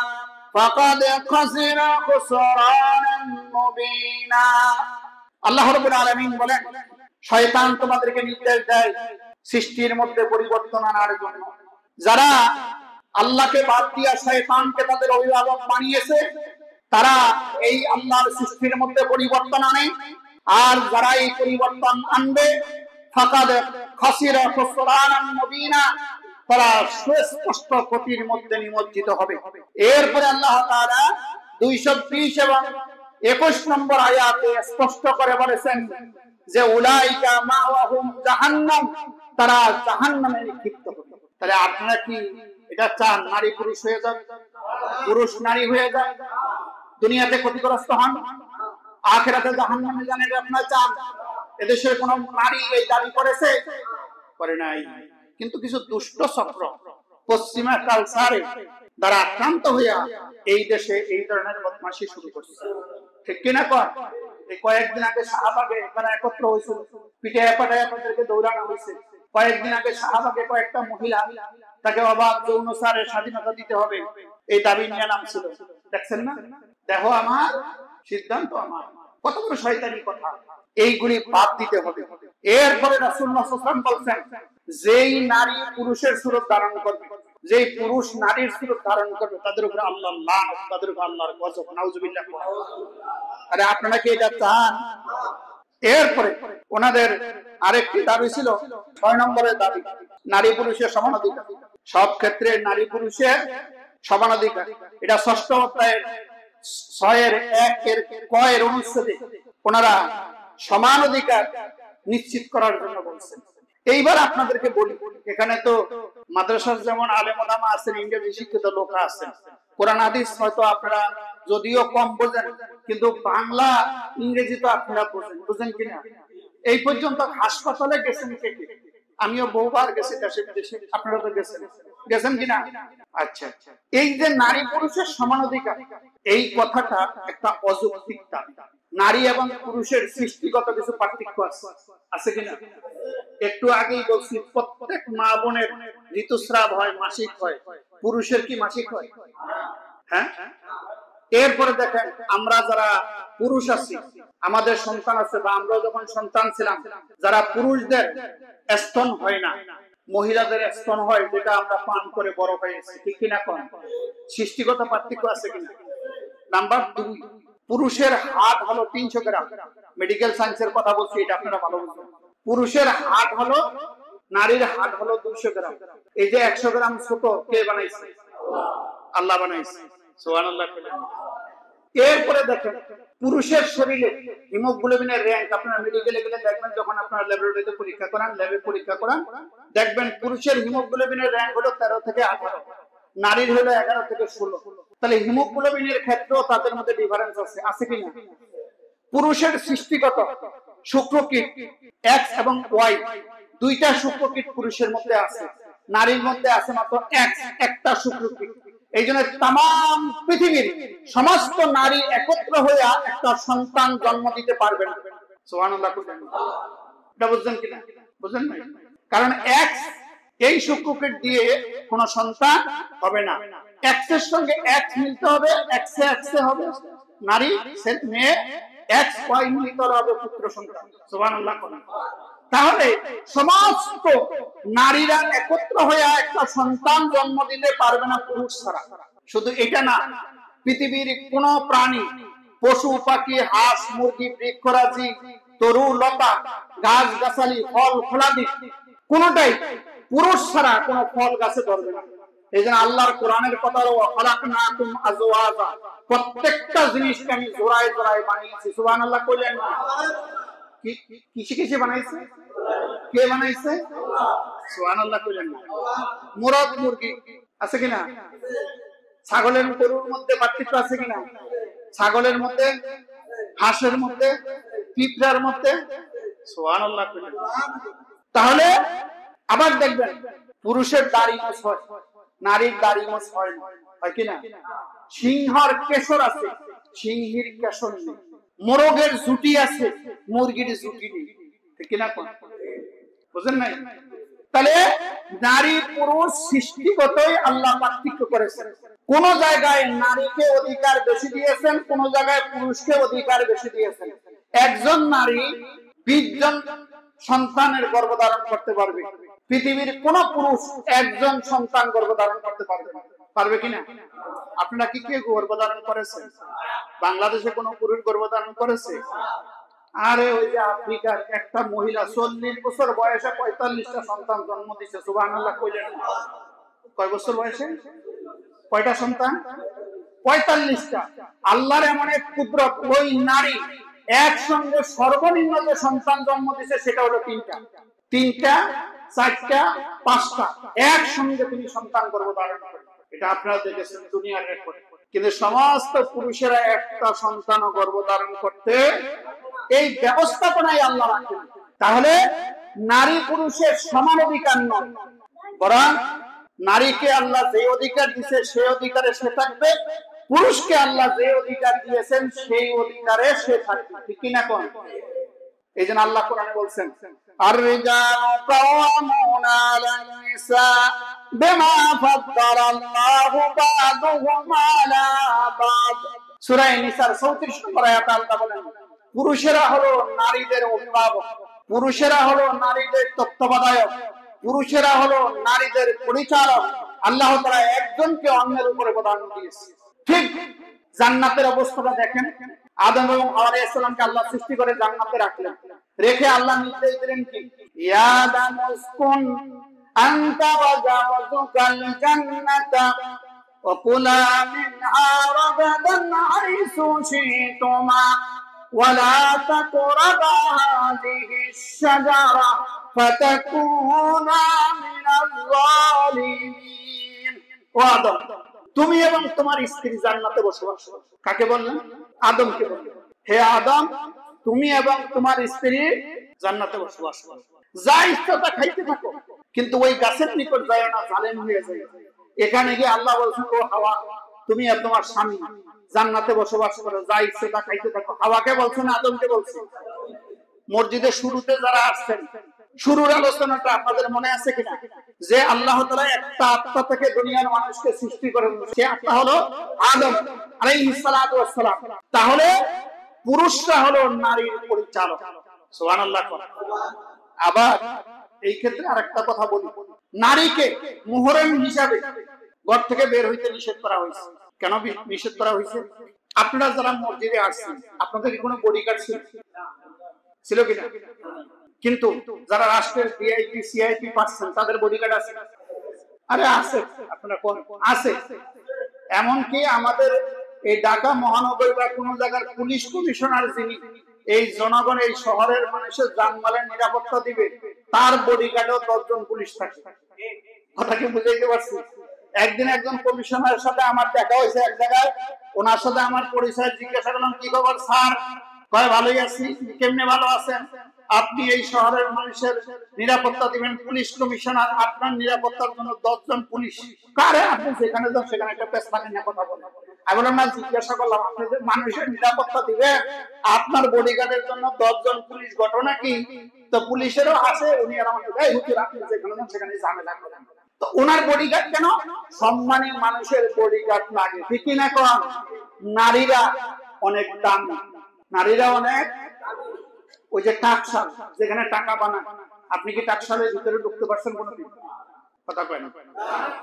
ফাকাদ খাসিরা খুসরানান মুবিনা। আল্লাহ রাব্বুল আলামিন বলেন, শয়তান তোমাদেরকে নির্দেশ দেয় সৃষ্টির মধ্যে পরিবর্তন আনার জন্য। যারা আল্লাহকে বাদ দিয়া শয়তানকে তাদের অভিভাবক বানিয়েছে, তারা এই আল্লাহর সৃষ্টির মধ্যে পরিবর্তন আনে, আর যারা এই পরিবর্তন আনবে ফাকাদ খাসিরা খুসরানান মুবিনা, তারা সুস্পষ্ট ক্ষতির মধ্যে নিমজ্জিত হবে। এরপরে আল্লাহ তাআলা 220 এবং 21 নম্বর আয়াতে স্পষ্ট করে বলেছেন যে উলাইকা মাওয়াহুম জাহান্নাম, তারা জাহান্নামে নিক্ষিপ্ত হবে। তাহলে আপনারা কি এটা চান নারী পুরুষ হয়ে যান, পুরুষ নারী হয়ে যান, দুনিয়াতে ক্ষতিগ্রস্ত হন, আখিরাতে জাহান্নামে যান? এটা আপনারা চান? এদেশের কোন নারী এই দাবি করেছে? করে নাই। কিন্তু কিছু দুষ্ট চক্র পশ্চিমা কালচারে দ্বারা আক্রান্ত হইয়া এই দেশে এই ধরনের বদমাশি শুরু করছে, ঠিক কিনা? এই কয়েকদিন আগে শাহবাগে এখানে একত্র হয়েছিল, পিঠে পাটায় তাদেরকে দৌড়ানো হয়েছে। কয়েকদিন আগে শাহবাগে কয়েকটা মহিলা তাকে অবাধ যৌনচারের স্বাধীনতা দিতে হবে এই দাবি নিয়ে নামছিল। দেখছেন না? দেখো আমার সিদ্ধান্ত আমার, কত বড় শয়তানি কথা। এইগুলি বাদ দিতে হবে। এরপরে রাসূলুল্লাহ সাল্লাল্লাহু আলাইহি ওয়াসাল্লাম বলছেন, যেই নারী পুরুষের সুরত ধারণ করবে, যেই পুরুষ নারীর সুরত ধারণ করবে, তাদের উপরে আল্লাহর লানত, তাদের উপরে আল্লাহর গজব, নাউজুবিল্লাহ। আরে আপনারা কি এটা চান? এরপরে ওনাদের আরেকটি দাবি ছিল, 6 নম্বরের দাবি, নারী পুরুষের সমান অধিকার। সব ক্ষেত্রে নারী পুরুষের সমান অধিকার। এটা 6 অধ্যায়ের 6-1 ক এর অনুচ্ছেদে ওনারা সমান অধিকার নিশ্চিত করার জন্য বলছেন। এইবার আপনাদেরকে বলি, এখানে তো মাদ্রাসার যেমন আলেম ওলামা আছেন, ইংরেজি শিক্ষিত লোক আছেন, কোরআন হাদিস হয়তো আপনারা যদিও কম বোঝেন, কিন্তু বাংলা ইংরেজি তো আপনারা বুঝেন কিনা? এই পর্যন্ত হাসপাতালে গেছেন কে? আমিও বহুবার গেছি দেশে বিদেশে, আপনারা তো গেছেন কিনা? আচ্ছা, এই যে নারী পুরুষের সমান অধিকার, এই কথাটা একটা অযৌক্তিক দাবি। নারী এবং পুরুষের সৃষ্টিগত কিছু পার্থক্য আছে কিনা? একটু আগেই বলছি প্রত্যেক মা বোনের ঋতুস্রাব হয়, মাসিক হয়। পুরুষের কি মাসিক হয়? হ্যাঁ। এরপরে দেখেন, আমরা যারা পুরুষ আছি, আমাদের সন্তান আছে, বা আমরা যখন সন্তান ছিলাম, যারা পুরুষদের স্তন হয় না, মহিলাদের স্তন হয়, যেটা আমরা পান করে বড় হয়েছি, ঠিক কিনা? কোন সৃষ্টিগত পার্থক্য আছে কিনা? নাম্বার 2, পুরুষের হাত হলো 300 গ্রাম। মেডিকেল সায়েন্সের কথা বলছি, এটা আপনারা ভালো বুঝবেন। পুরুষের হাত হলো, নারীর হাত হলো 200 গ্রাম। এই যে 100 গ্রাম ছোট, কে বানাইছে? আল্লাহ বানাইছে। সুবহানাল্লাহ। এরপরে দেখেন, পুরুষের শরীরে হিমোগ্লোবিনের র‍্যাঙ্ক, আপনারা মেডিকেলে গেলে দেখবেন, যখন আপনারা ল্যাবরেটরিতে পরীক্ষা করান, ল্যাবে পরীক্ষা করান, দেখবেন পুরুষের হিমোগ্লোবিনের র‍্যাঙ্ক হলো 13 থেকে 18, নারীর হলো 11 থেকে 16। তাহলে হিমোগ্লোবিনের ক্ষেত্রেও তাদের মধ্যে ডিফারেন্স আছে কিনা? পুরুষের সৃষ্টিগত শুক্রকীট এক্স এবং ওয়াই, দুইটা শুক্রকীট পুরুষের মধ্যে আছে, নারীর মধ্যে আছে মাত্র একটা শুক্রকীট। এই জন্য তাম পৃথিবীর সমস্ত নারী একত্র হয়ে একটা সন্তান জন্ম দিতে পারবে না। সুবহানাল্লাহ। এটা বুঝছেন কিনা? বুঝেন না? কারণ এক্স, এই শুক্রকীট দিয়ে কোনো সন্তান হবে না। এক্স এর সঙ্গে এক্স মিলতে হবে, এক্স এ হবে নারী, মেয়ে, এক্স ওয়াই মিলিত হবে পুত্র সন্তান। সুবহানাল্লাহ। তাহলে সমস্ত নারীরা একত্র হয়ে একটা সন্তান জন্ম দিতে পারবে না পুরুষ ছাড়া। শুধু এটা না, পৃথিবীর কোন প্রাণী, পশু পাখি, হাঁস মুরগি, বৃক্ষরাজি, তরু লতা, গাছ গাছালি, ফল ফলাদি, কোনটাই পুরুষ ছাড়া কোন ফল গাছে ধরবে না। এই জন্য আল্লাহর কোরআনের কথা হলো খালাকনাকুম আজওয়াজা, প্রত্যেকটা জিনিসকে আমি জোড়ায় জোড়ায় বানিয়েছি। সুবহানাল্লাহ কইলেন না? কিসে কিসে বানাইছে? কে বানাইছে? সুবহানাল্লাহ কইলেন না? মুরগ মুরগি আছে কিনা? ছাগলের গরুর মধ্যে পার্থক্য আছে কিনা? ছাগলের মধ্যে, হাঁসের মধ্যে, পিঁপড়ার মধ্যে। সুবহানাল্লাহ কইলেন। তাহলে আবার দেখবেন, পুরুষের দাড়ি মোছ হয়, নারীর দাড়ি মোছ হয় না, হয় কিনা? সিংহর কেশর আছে, সিংহীর কেশর নেই। মোরগের জুটি আছে, মুরগির জুটি নেই, ঠিক কিনা? বুঝেন নাই? তাহলে নারী পুরুষ সৃষ্টিগতই আল্লাহ পার্থক্য করেছেন। কোন জায়গায় নারীকে অধিকার বেশি দিয়েছেন, কোন জায়গায় পুরুষকে অধিকার বেশি দিয়েছেন। একজন নারী 20 জন সন্তানের গর্ভধারণ করতে পারবে, পৃথিবীর কোন পুরুষ একজন সন্তান গর্ভধারণ করতে পারবে কিনা? আপনারা কি কে গর্ভধারণ করেছেন? বাংলাদেশে কোন পুরুষ গর্ভধারণ করেছে? আরে ওই যে আফ্রিকার একটা মহিলা 40 বছর বয়সে 45টা সন্তান জন্ম দিয়েছে। সুবহানাল্লাহ কইলেন। কয় বছর বয়সে কয়টা সন্তান? 45টা। আল্লাহর এমন এক কুদরত, ওই নারী একসঙ্গে সর্বনিম্ন যে সন্তান জন্ম দিয়েছে সেটা হলো 3টা, 4টা, 5টা একসঙ্গে তিনি সন্তান গর্ভধারণ করেন। এটা আপনারা দেখেছেন দুনিয়ার রেকর্ড। কিন্তু সমস্ত পুরুষেরা একটা সন্তান গর্ভধারণ করতে এই ব্যবস্থাপনায় আল্লাহ রাখেন। তাহলে নারী পুরুষের সমান অধিকার নয়, বরং নারীকে আল্লাহ যে অধিকার দিয়েছে সেই অধিকারে সে থাকবে, পুরুষকে আল্লাহ যে অধিকার দিয়েছেন সেই অধিকারে সে থাকবে, ঠিক কিনা? কোন এই জন্য আল্লাহ কোরআনে বলছেন, আর-রিজালু কাওয়ামুনা আলান নিসা বিমা ফাদ্দালাল্লাহু বা'দুহুম আলা বা'দ। সূরা নিসার 34 নম্বর আয়াতে আল্লাহ বলেন, পুরুষেরা হলো নারীদের অভিভাবক, পুরুষেরা হলো নারীদের তত্ত্বাবধায়ক, পুরুষেরা হলো নারীদের পরিচালক। আল্লাহ তাআলা একজনকে অন্যের উপরে প্রাধান্য দিয়েছে। ঠিক জান্নাতের অবস্থাটা দেখেন, আদম এবং হাওয়া আলাইহিস সালামকে আল্লাহ সৃষ্টি করে জান্নাতে রাখলেন, রেখে আল্লাহ নির্দেশ দিলেন কি, ইয়া আদম উসকুন আনতা ওয়া যাওয়াজুকাল জান্নাতা ওয়া কুলা মিনহা রাগাদান হাইসু শি'তুমা ওয়া লা তাকরাবা হাযিহিশ শাজারা ফাতাকুনা মিনাল যালিমিন। ও আদম, তুমি এবং তোমার স্ত্রী জান্নাতে বসবাস করো। কাকে বললেন? আদমকে বললেন, হে আদম, তুমি এবং তোমার স্ত্রী জান্নাতে বসবাস করো, যা ইচ্ছা তা খাইতে থাকো, কিন্তু ওই গাছের নিকট যায় না, জালেম হয়ে যায়। এখানে গিয়ে আল্লাহ বলছেন, ও হাওয়া, তুমি আর তোমার স্বামী জান্নাতে বসবাস করো, যা ইচ্ছে তা খাইতে থাকো। হাওয়াকে বলছে না আদমকে বলছে? মসজিদের শুরুতে যারা আসছেন, শুরুর আলোচনাটা আপনাদের মনে আছে কিনা, যে আল্লাহ তাআলা একটা আত্মা থেকে দুনিয়ার মানুষকে সৃষ্টি করেন, সে আত্মা হলো আদম আলাইহিস সালাতু ওয়াস সালাম। তাহলে পুরুষরা হলো নারীর পরিচালক। সুবহানাল্লাহ। আবার এই ক্ষেত্রে আরেকটা কথা বলি, নারীকে মুহররম হিসাবে ঘর থেকে বের হইতে নিষেধ করা হয়েছে। কেন নিষেধ করা হয়েছে? আপনারা যারা মসজিদে আসছেন, আপনাদের কি কোনো বডিগার্ড ছিল কিনা? কিন্তু যারা রাষ্ট্রের ভিআইপি সিআইপি পাচ্ছেন, তাদের বডিগার্ড আছে? আরে আছে, আপনারা কোন আছে? এমনকি আমাদের এই ঢাকা মহানগর বা কোন জায়গার পুলিশ কমিশনার, যিনি এই জনগণ এই শহরের মানুষের জানমালের নিরাপত্তা দিবে, তার বডিগার্ডও 10 জন পুলিশ থাকে। কথা কি বুঝাইতে পারছি? একদিন একজন কমিশনারের সাথে আমার দেখা হয়েছে এক জায়গায়, ওনার সাথে আমার পরিচয়, জিজ্ঞাসা করলাম কি খবর স্যার? কয় ভালোই আছি। কেমনে ভালো আছেন? আপনি এই শহরের মানুষের নিরাপত্তা দিবেন, পুলিশ কমিশনার, আপনার নিরাপত্তার জন্য 10 জন পুলিশ। কারে আপনি যেখানে যান সেখানে একটা পেছনে নিয়ে কথা বলেন। আমি বললাম না, জিজ্ঞাসা করলাম আপনি যে মানুষের নিরাপত্তা দিবেন, আপনার বডিগার্ডের জন্য 10 জন পুলিশ ঘটনা কি? তো পুলিশেরও আছে, উনি আর আমাকে এই হুজুর আপনি যেখানে যান সেখানে ঝামেলা করেন। তো ওনার বডিগার্ড কেন? সম্মানী মানুষের বডিগার্ড লাগে, ঠিক না? কোন নারীরা অনেক দাম, নারীরা অনেক, ওই যে টাকশাল, যেখানে টাকা বানায়, আপনি কি টাকশালের ভিতরে ঢুকতে পারছেন কোনোদিন? কথা কয় না,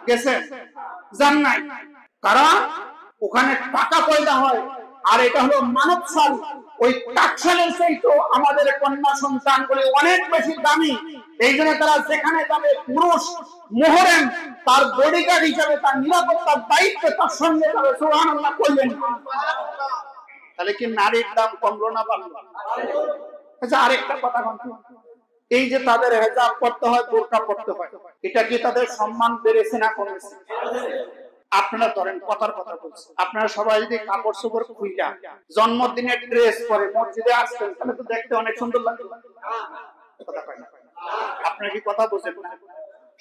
গেছেন? জান নাই? কারণ ওখানে টাকা পয়দা হয়, আর এটা হলো মানবশাল। ওই টাকশালের চাইতে আমাদের কন্যা সন্তানগুলি অনেক বেশি দামি। এই জন্য তারা যেখানে যাবে, পুরুষ মুহররম তার বডিগার্ড হিসেবে, তার নিরাপত্তার দায়িত্ব তার সঙ্গে যাবে। সুবহানাল্লাহ কইলেন। তাহলে কি নারীর দাম কমলো না বাড়লো? আচ্ছা, আরেকটা কথা বলছি, এই যে তাদের হিজাব পড়তে হয়, বোরকা পড়তে হয়, এটা কি তাদের সম্মান বেড়েছে না কমেছে? আপনারা ধরেন, কথার কথা বলছি, আপনারা সবাই যদি কাপড় চোপড় খুইলা জন্মদিনের ড্রেস পরে মসজিদে আসতেন, তাহলে তো দেখতে অনেক সুন্দর লাগতো। কথা কয় না? আপনারা কি কথা বোঝেন না?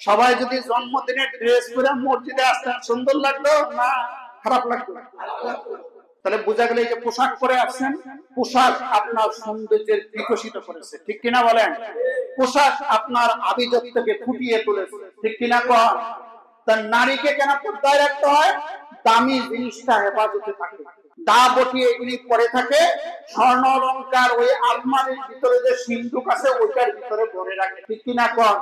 সবাই যদি জন্মদিনের ড্রেস পরে মসজিদে আসতেন, সুন্দর লাগতো না খারাপ লাগতো? তাহলে বোঝা গেল যে পোশাক পরে আসছেন, পোশাক আপনার সৌন্দর্যের বিকশিত করেছে, ঠিক কিনা বলেন? পোশাক আপনার আভিজাত্যকে ফুটিয়ে তুলেছে, ঠিক কিনা? কন তার নারীকে কেন পর্দায় রাখতে হয়? দামি জিনিসটা হেফাজতে থাকে, দা বটি এগুলি পরে থাকে, স্বর্ণ অলংকার ওই আলমারির ভিতরে যে সিন্ধুক আছে ওইটার ভিতরে ভরে রাখে, ঠিক কিনা? কন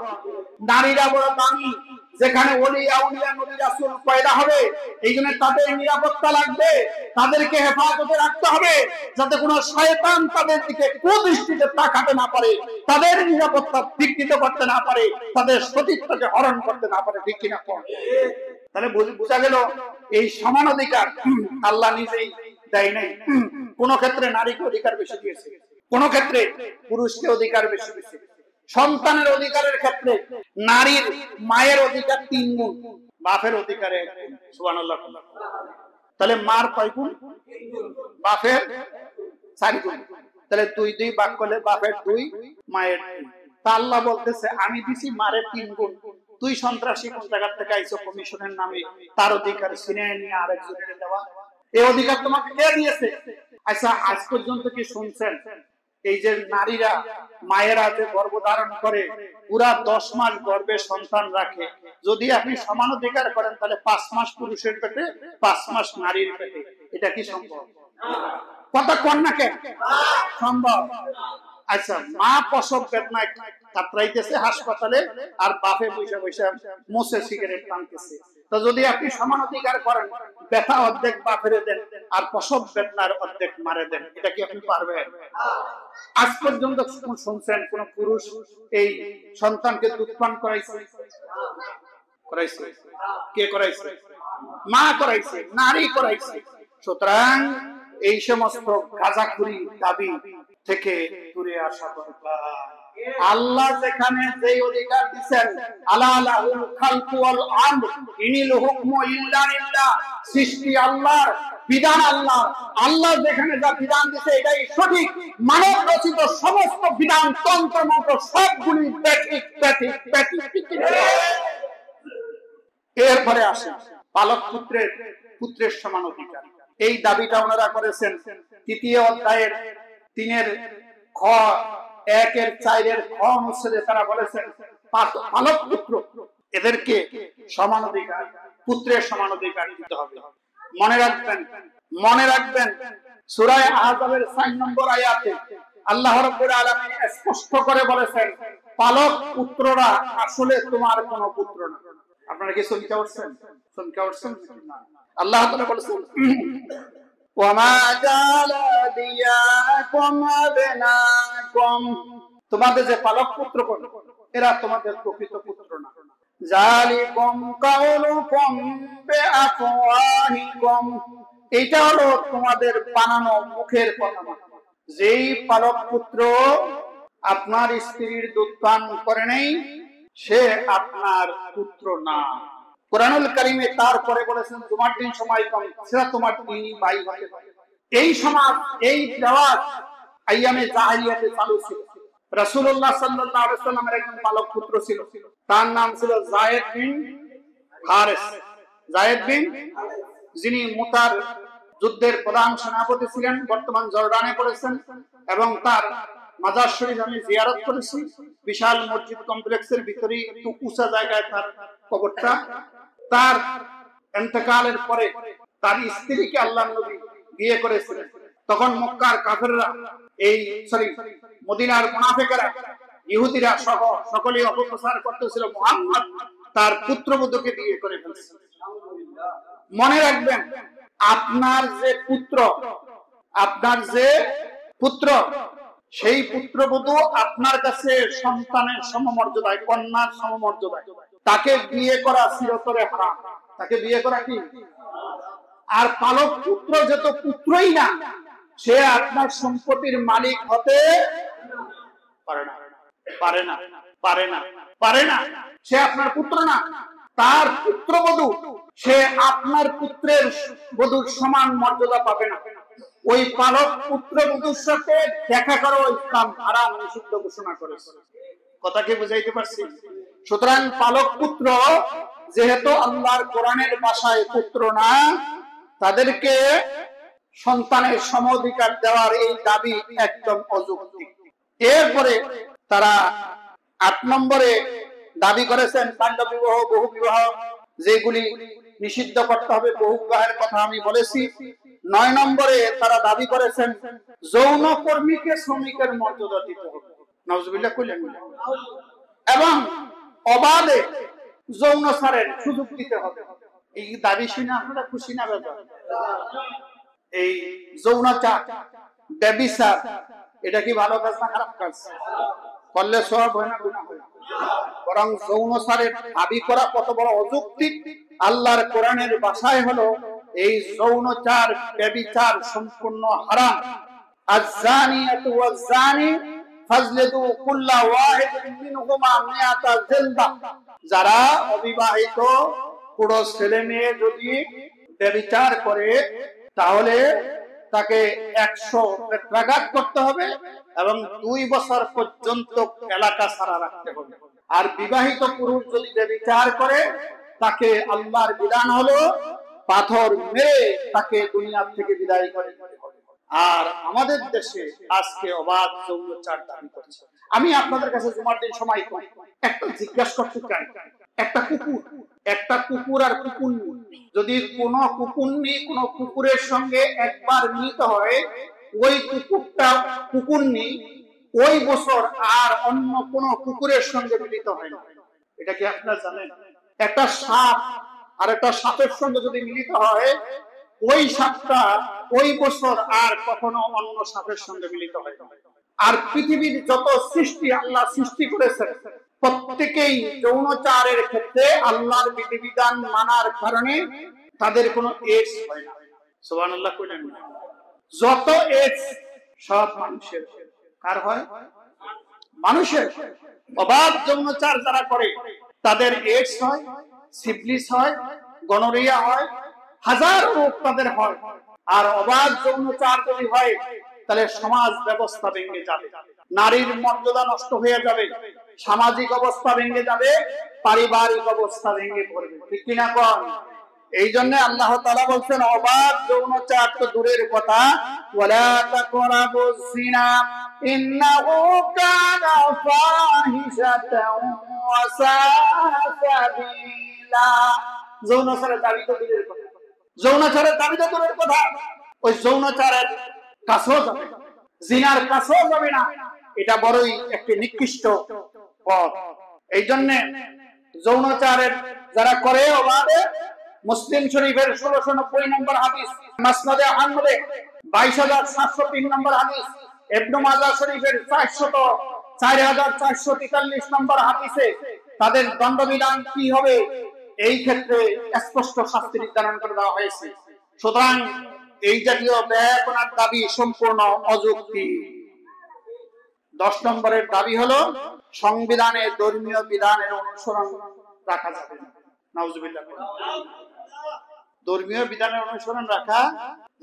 নারীরা বড় দামি, যেখানে ওলি আউলিয়া নবী রাসূল পয়দা হবে, এই জন্য তাদের নিরাপত্তা লাগবে, তাদেরকে হেফাজতে রাখতে হবে, যাতে কোনো শয়তান তাদের দিকে কুদৃষ্টিতে তাকাতে না পারে, তাদের নিরাপত্তা বিঘ্নিত করতে না পারে, তাদের সতীত্বকে হরণ করতে না পারে, ঠিক কিনা? তাহলে বোঝা গেল এই সমান অধিকার আল্লাহ নিজেই দেয় নাই। কোন ক্ষেত্রে নারীকে অধিকার বেশি দিয়েছে, কোন ক্ষেত্রে পুরুষকে অধিকার বেশি দিয়েছে। সন্তানের অধিকারের ক্ষেত্রে নারীর মায়ের অধিকার 3 গুণ, বাপের অধিকারে 1 গুণ। সুবহানাল্লাহ। তাহলে মার কয় গুণ? বাপের 4 গুণ। তাহলে 2 ভাগ করলে বাপের 2, মায়ের 2। তা আল্লাহ বলতেছে আমি দিছি মারে 3 গুণ, তুই সন্ত্রাসী কোন জায়গা থেকে আইছো কমিশনের নামে তার অধিকার ছিনিয়ে নিয়ে আরেকজনের দেওয়া? এই অধিকার তোমাকে কে দিয়েছে? আচ্ছা, আজ পর্যন্ত কি শুনছেন এই যে নারীরা, মায়েরা যে গর্ভধারণ করে, পুরা 10 মাস গর্ভে সন্তান রাখে, যদি আপনি সমান অধিকার করেন তাহলে 5 মাস পুরুষের পেটে, 5 মাস নারীর পেটে। এটা কি সম্ভব? কথা কন না কেন? সম্ভব। আচ্ছা, মা প্রসব বেদনায় কাতরাইতেছে হাসপাতালে, আর বাপে বৈশা বৈশা মোছে সিগারেট টানতেছে। তো যদি আপনি সমান অধিকার করেন, ব্যথা অর্ধেক বাপেরে দেন আর প্রসব বেদনার অর্ধেক মারে দেন, এটা কি আপনি পারবেন? আজ পর্যন্ত শুনছেন কোন পুরুষ এই সন্তানকে দুধ পান করাইছে? করাইছে? কে করাইছে? মা করাইছে, নারী করাইছে। সুতরাং এই সমস্ত গাঁজাখুরি দাবি থেকে দূরে আসা দরকার। আল্লাহ যেখানে যেই অধিকার দিবেন, আলা লাহুল খালকু ওয়াল আমর ইনিল হুকমু ইল্লা লিল্লাহ, সৃষ্টি আল্লাহর, বিধান আল্লাহ। আল্লাহ যেখানে যা বিধান দিয়েছে এটাই সঠিক। মানব রচিত সমস্ত বিধান, তন্ত্র মন্ত্র সবগুলি ব্যাঠিক ব্যাঠিক ব্যাঠিক। এরপরে আসে পালক পুত্রের সমান অধিকার। এই দাবিটা ওনারা করেছেন। তৃতীয় অধ্যায়ের 3-এর খ 1-এর 4-এর খ অনুচ্ছেদে তারা বলেছেন পালক পুত্র এদেরকে সমান অধিকার, পুত্রের সমান অধিকার দিতে হবে। মনে রাখবেন সূরা আহজাবের 4 নম্বর আয়াতে আল্লাহ রাব্বুল আলামিন স্পষ্ট করে বলেছেন পালক পুত্ররা আসলে তোমার কোনো পুত্র না। আপনারা কি শুনতে পাচ্ছেন? আল্লাহ তাআলা বলেছেন ওয়ামা জালা দিয়াকুম আবনাকুম, তোমাদের যে পালক পুত্র এরা তোমাদের প্রকৃত পুত্র না। জালিকুম কাউলুকুম বিআফওয়াহিকুম, এটা হলো তোমাদের বানানো মুখের কথা। যেই পালক পুত্র আপনার স্ত্রীর দুধ পান করে নাই সে আপনার পুত্র না। কোরআনুল কারীমে তারপরে বলেছেন তোমার দিন সময় কম, সেটা তোমার দিনই ভাই হতে পারে। এই সমাজ, এই রেওয়াজ আইয়ামে জাহেলিয়াতে চালু ছিল। রাসূলুল্লাহ সাল্লাল্লাহু আলাইহি ওয়াসাল্লামের একজন পালক পুত্র ছিল, তার নাম ছিল যায়েদ বিন হারিস। যিনি মুতার যুদ্ধের প্রধান সেনাপতি ছিলেন, বর্তমান জর্ডানে পড়েছেন এবং তার মাজার শরীফ আমি জিয়ারত করেছি। বিশাল মসজিদ কমপ্লেক্সের ভিতরে একটু উঁচা জায়গায় তার কবরটা। তার ইন্তেকালের পরে তার স্ত্রীকে আল্লাহর নবী বিয়ে করেছিলেন। তখন মক্কার কাফেররা মদিনার মুনাফিকরা, ইহুদিরা সহ সকলেই অপপ্রচার করতেছিল মুহাম্মদ তার পুত্রবধূকে বিয়ে করে ফেলেছে। মনে রাখবেন আপনার যে পুত্র সেই পুত্রবধূ আপনার কাছে সন্তানের সমমর্যাদায়, কন্যার সমমর্যাদায়, তাকে বিয়ে করা চিরতরে হারাম। তাকে বিয়ে করা কি? আর পালক পুত্র যত পুত্রই না, সে আপনার সম্পত্তির মালিক হতে পারে না। সে আপনার পুত্র না। তার পুত্রবধূ সে আপনার পুত্রের বধূর সমান মর্যাদা পাবে না। ওই পালক পুত্রবধূর সাথে দেখা করো ইসলাম হারাম নিষিদ্ধ ঘোষণা করেছে। কথা কি বুঝাইতে পারছি? সুতরাং পালক পুত্র যেহেতু আল্লাহর কোরআনের ভাষায় পুত্র না, তাদেরকে সন্তানের সমঅধিকার দেওয়ার এই দাবি একদম অযৌক্তিক। এরপরে তারা 8 নম্বরে দাবি করেছেন বাল্য বিবাহ, বহু বিবাহ, যেগুলি নিষিদ্ধ করতে হবে। বহু বিবাহের কথা আমি বলেছি। 9 নম্বরে তারা দাবি করেছেন যৌন কর্মীকে শ্রমিকের মর্যাদা দিতে হবে। নাউজুবিল্লাহ কইলেন। এবং অবাধে যৌনচারের সুযোগ দিতে হবে। এই দাবি শুনে আপনারা খুশি না ব্যাপার? এই যৌনচার, ব্যভিচার, এটা কি ভালো কাজ না খারাপ কাজ? করলে সওয়াব হয় না গুনাহ হয়? বরং যৌনচারের দাবি করা কত বড় অযৌক্তিক। আল্লাহর কোরআনের ভাষায় হলো এই যৌনচার, ব্যভিচার সম্পূর্ণ হারাম। আয-যানিয়াতু ওয়াজ-যানি ফাজলিদু কুল্লা ওয়াহিদিন মিনহুমা মিআতা জিলদা। যারা অবিবাহিত পুরো ছেলে মেয়ে যদি ব্যভিচার করে তাহলে তাকে 100 বেত্রাঘাত করতে হবে এবং 2 বছর পর্যন্ত এলাকা ছাড়া রাখতে হবে। আর বিবাহিত পুরুষ যদি ব্যভিচার করে তাকে আল্লাহর বিধান হলো পাথর মেরে তাকে দুনিয়া থেকে বিদায় করে দিতে হবে। আর আমাদের দেশে আজকে অবাধ যৌনচার দাবি করছে। আমি আপনাদের কাছে জুমার দিন সময় করি, একটা জিজ্ঞাসা করতে চাই। একটা কুকুর আর কুকুরনি, যদি কোনো কুকুরের সঙ্গে একবার মিলিত হয়, ওই কুকুরনি ওই বছর আর অন্য কোনো কুকুরের সঙ্গে মিলিত হয় না। এটা কি আপনারা জানেন? একটা সাপ আর একটা সাপের সঙ্গে যদি মিলিত হয়, ওই সাপটা ওই বছর আর কখনো অন্য সাপের সঙ্গে মিলিত হয় না। আর পৃথিবীর যত সৃষ্টি আল্লাহ সৃষ্টি করেছেন, প্রত্যেকেই যৌনচারের ক্ষেত্রে আল্লাহর বিধিবিধান মানার কারণে তাদের কোনো এডস হয় না। সুবহানাল্লাহ কইলেন। যত এডস সব মানুষের। কার হয়? মানুষের। অবাধ যৌনচার যারা করে তাদের এডস হয়, সিফিলিস হয়, গনোরিয়া হয়, হাজার রোগ তাদের হয়। আর অবাধ যৌনচার যদি হয় তাহলে সমাজ ব্যবস্থা ভেঙে যাবে, নারীর মর্যাদা নষ্ট হয়ে যাবে, সামাজিক অবস্থা ভেঙে যাবে, পারিবারিক অবস্থা ভেঙে পড়বে। ঠিক কিনা বল? এই জন্য আল্লাহ তাআলা বলছেন অবাধ যৌনাচার তো দূরের কথা, ওয়ালা তাকরাবুজ জিনা ইন্নাহু কানা ফাহিশাতাও ওয়া সাবিলা। যৌনাচারের দাবি তো দূরের কথা, যৌনাচারের দাবি তো দূরের কথা, ওই যৌনাচারের কাছেও যাবে না, জিনার কাছেও যাবে না, এটা বড়ই একটি নিকৃষ্ট পথ। এই জন্য যৌনাচারের যারা করে অবাধে, মুসলিম শরীফের 1690 নম্বর হাদিস, মাসনাদে আহমদে 22703 নম্বর হাদিস, ইবনে মাজাহ শরীফের 4443 নম্বর হাদিসে তাদের দণ্ডবিধান কি হবে এই ক্ষেত্রে স্পষ্ট শাস্তি নির্ধারণ করে দেওয়া হয়েছে। সুতরাং এই জাতীয় বেপনার দাবি সম্পূর্ণ অযৌক্তিক। 10 নম্বরের দাবি হলো সংবিধানে ধর্মীয় বিধানের অনুসরণ রাখা যাবে না। নাউজুবিল্লাহ। ধর্মীয় বিধানের অনুসরণ রাখা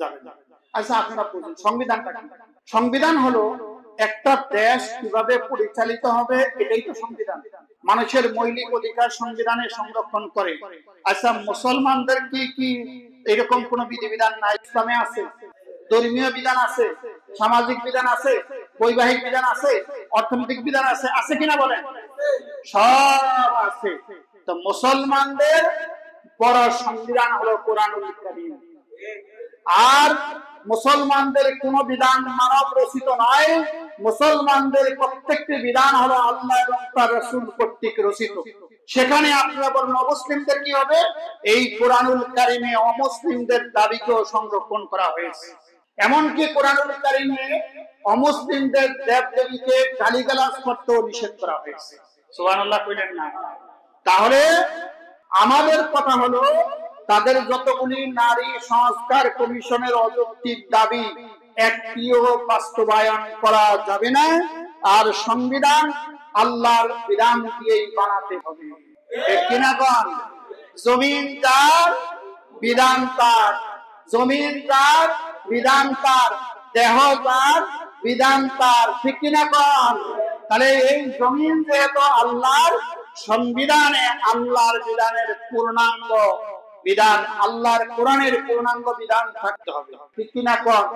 যাবে না। আচ্ছা, আপনারা বুঝুন সংবিধানটা কি? সংবিধান হলো একটা দেশ কিভাবে পরিচালিত হবে, এটাই তো সংবিধান। মানুষের মৌলিক অধিকার সংবিধানে সংরক্ষণ করে। আচ্ছা, মুসলমানদের কি এরকম কোন বিধিবিধান নাই? ইসলামে আছে, ধর্মীয় বিধান আছে, সামাজিক বিধান আছে, বৈবাহিক বিধান আছে, অর্থনৈতিক বিধান আছে, আছে কিনা বলেন? সব আছে। তো মুসলমানদের বড় সংবিধান হলো কোরআনুল কারীম। আর মুসলমানদের কোন বিধান মানব রচিত নয়, মুসলমানদের প্রত্যেকটি বিধান হলো আল্লাহ এবং তার রাসূল কর্তৃক রচিত। সেখানে আপনারা বলেন অমুসলিমদের কি হবে? এই কোরআনুল কারীমে অমুসলিমদের দাবিকেও সংরক্ষণ করা হয়েছে। এমনকি কোরআনুল কারীমে অমুসলিমদের দেবদেবীকে গালিগালাজ করতেও নিষেধ করা হয়েছে। সুবহানাল্লাহ কইলেন না? তাহলে আমাদের কথা হলো তাদের যতগুলি নারী সংস্কার কমিশনের অযৌক্তিক দাবি একটিও বাস্তবায়ন করা যাবে না। আর সংবিধান আল্লাহর বিধান দিয়েই বানাতে হবে। ঠিক কিনা কোন? জমিন তার, বিধান তার, জমিন তার, বিধান তার, দেহ তার, বিধান তার। ঠিক কিনা কোন? তাহলে এই জমিন যেহেতু আল্লাহর, সংবিধানে আল্লাহর বিধানের পূর্ণাঙ্গ বিধান, আল্লাহর কোরআনের পূর্ণাঙ্গ বিধান থাকতে হবে। ঠিক কিনা কোন?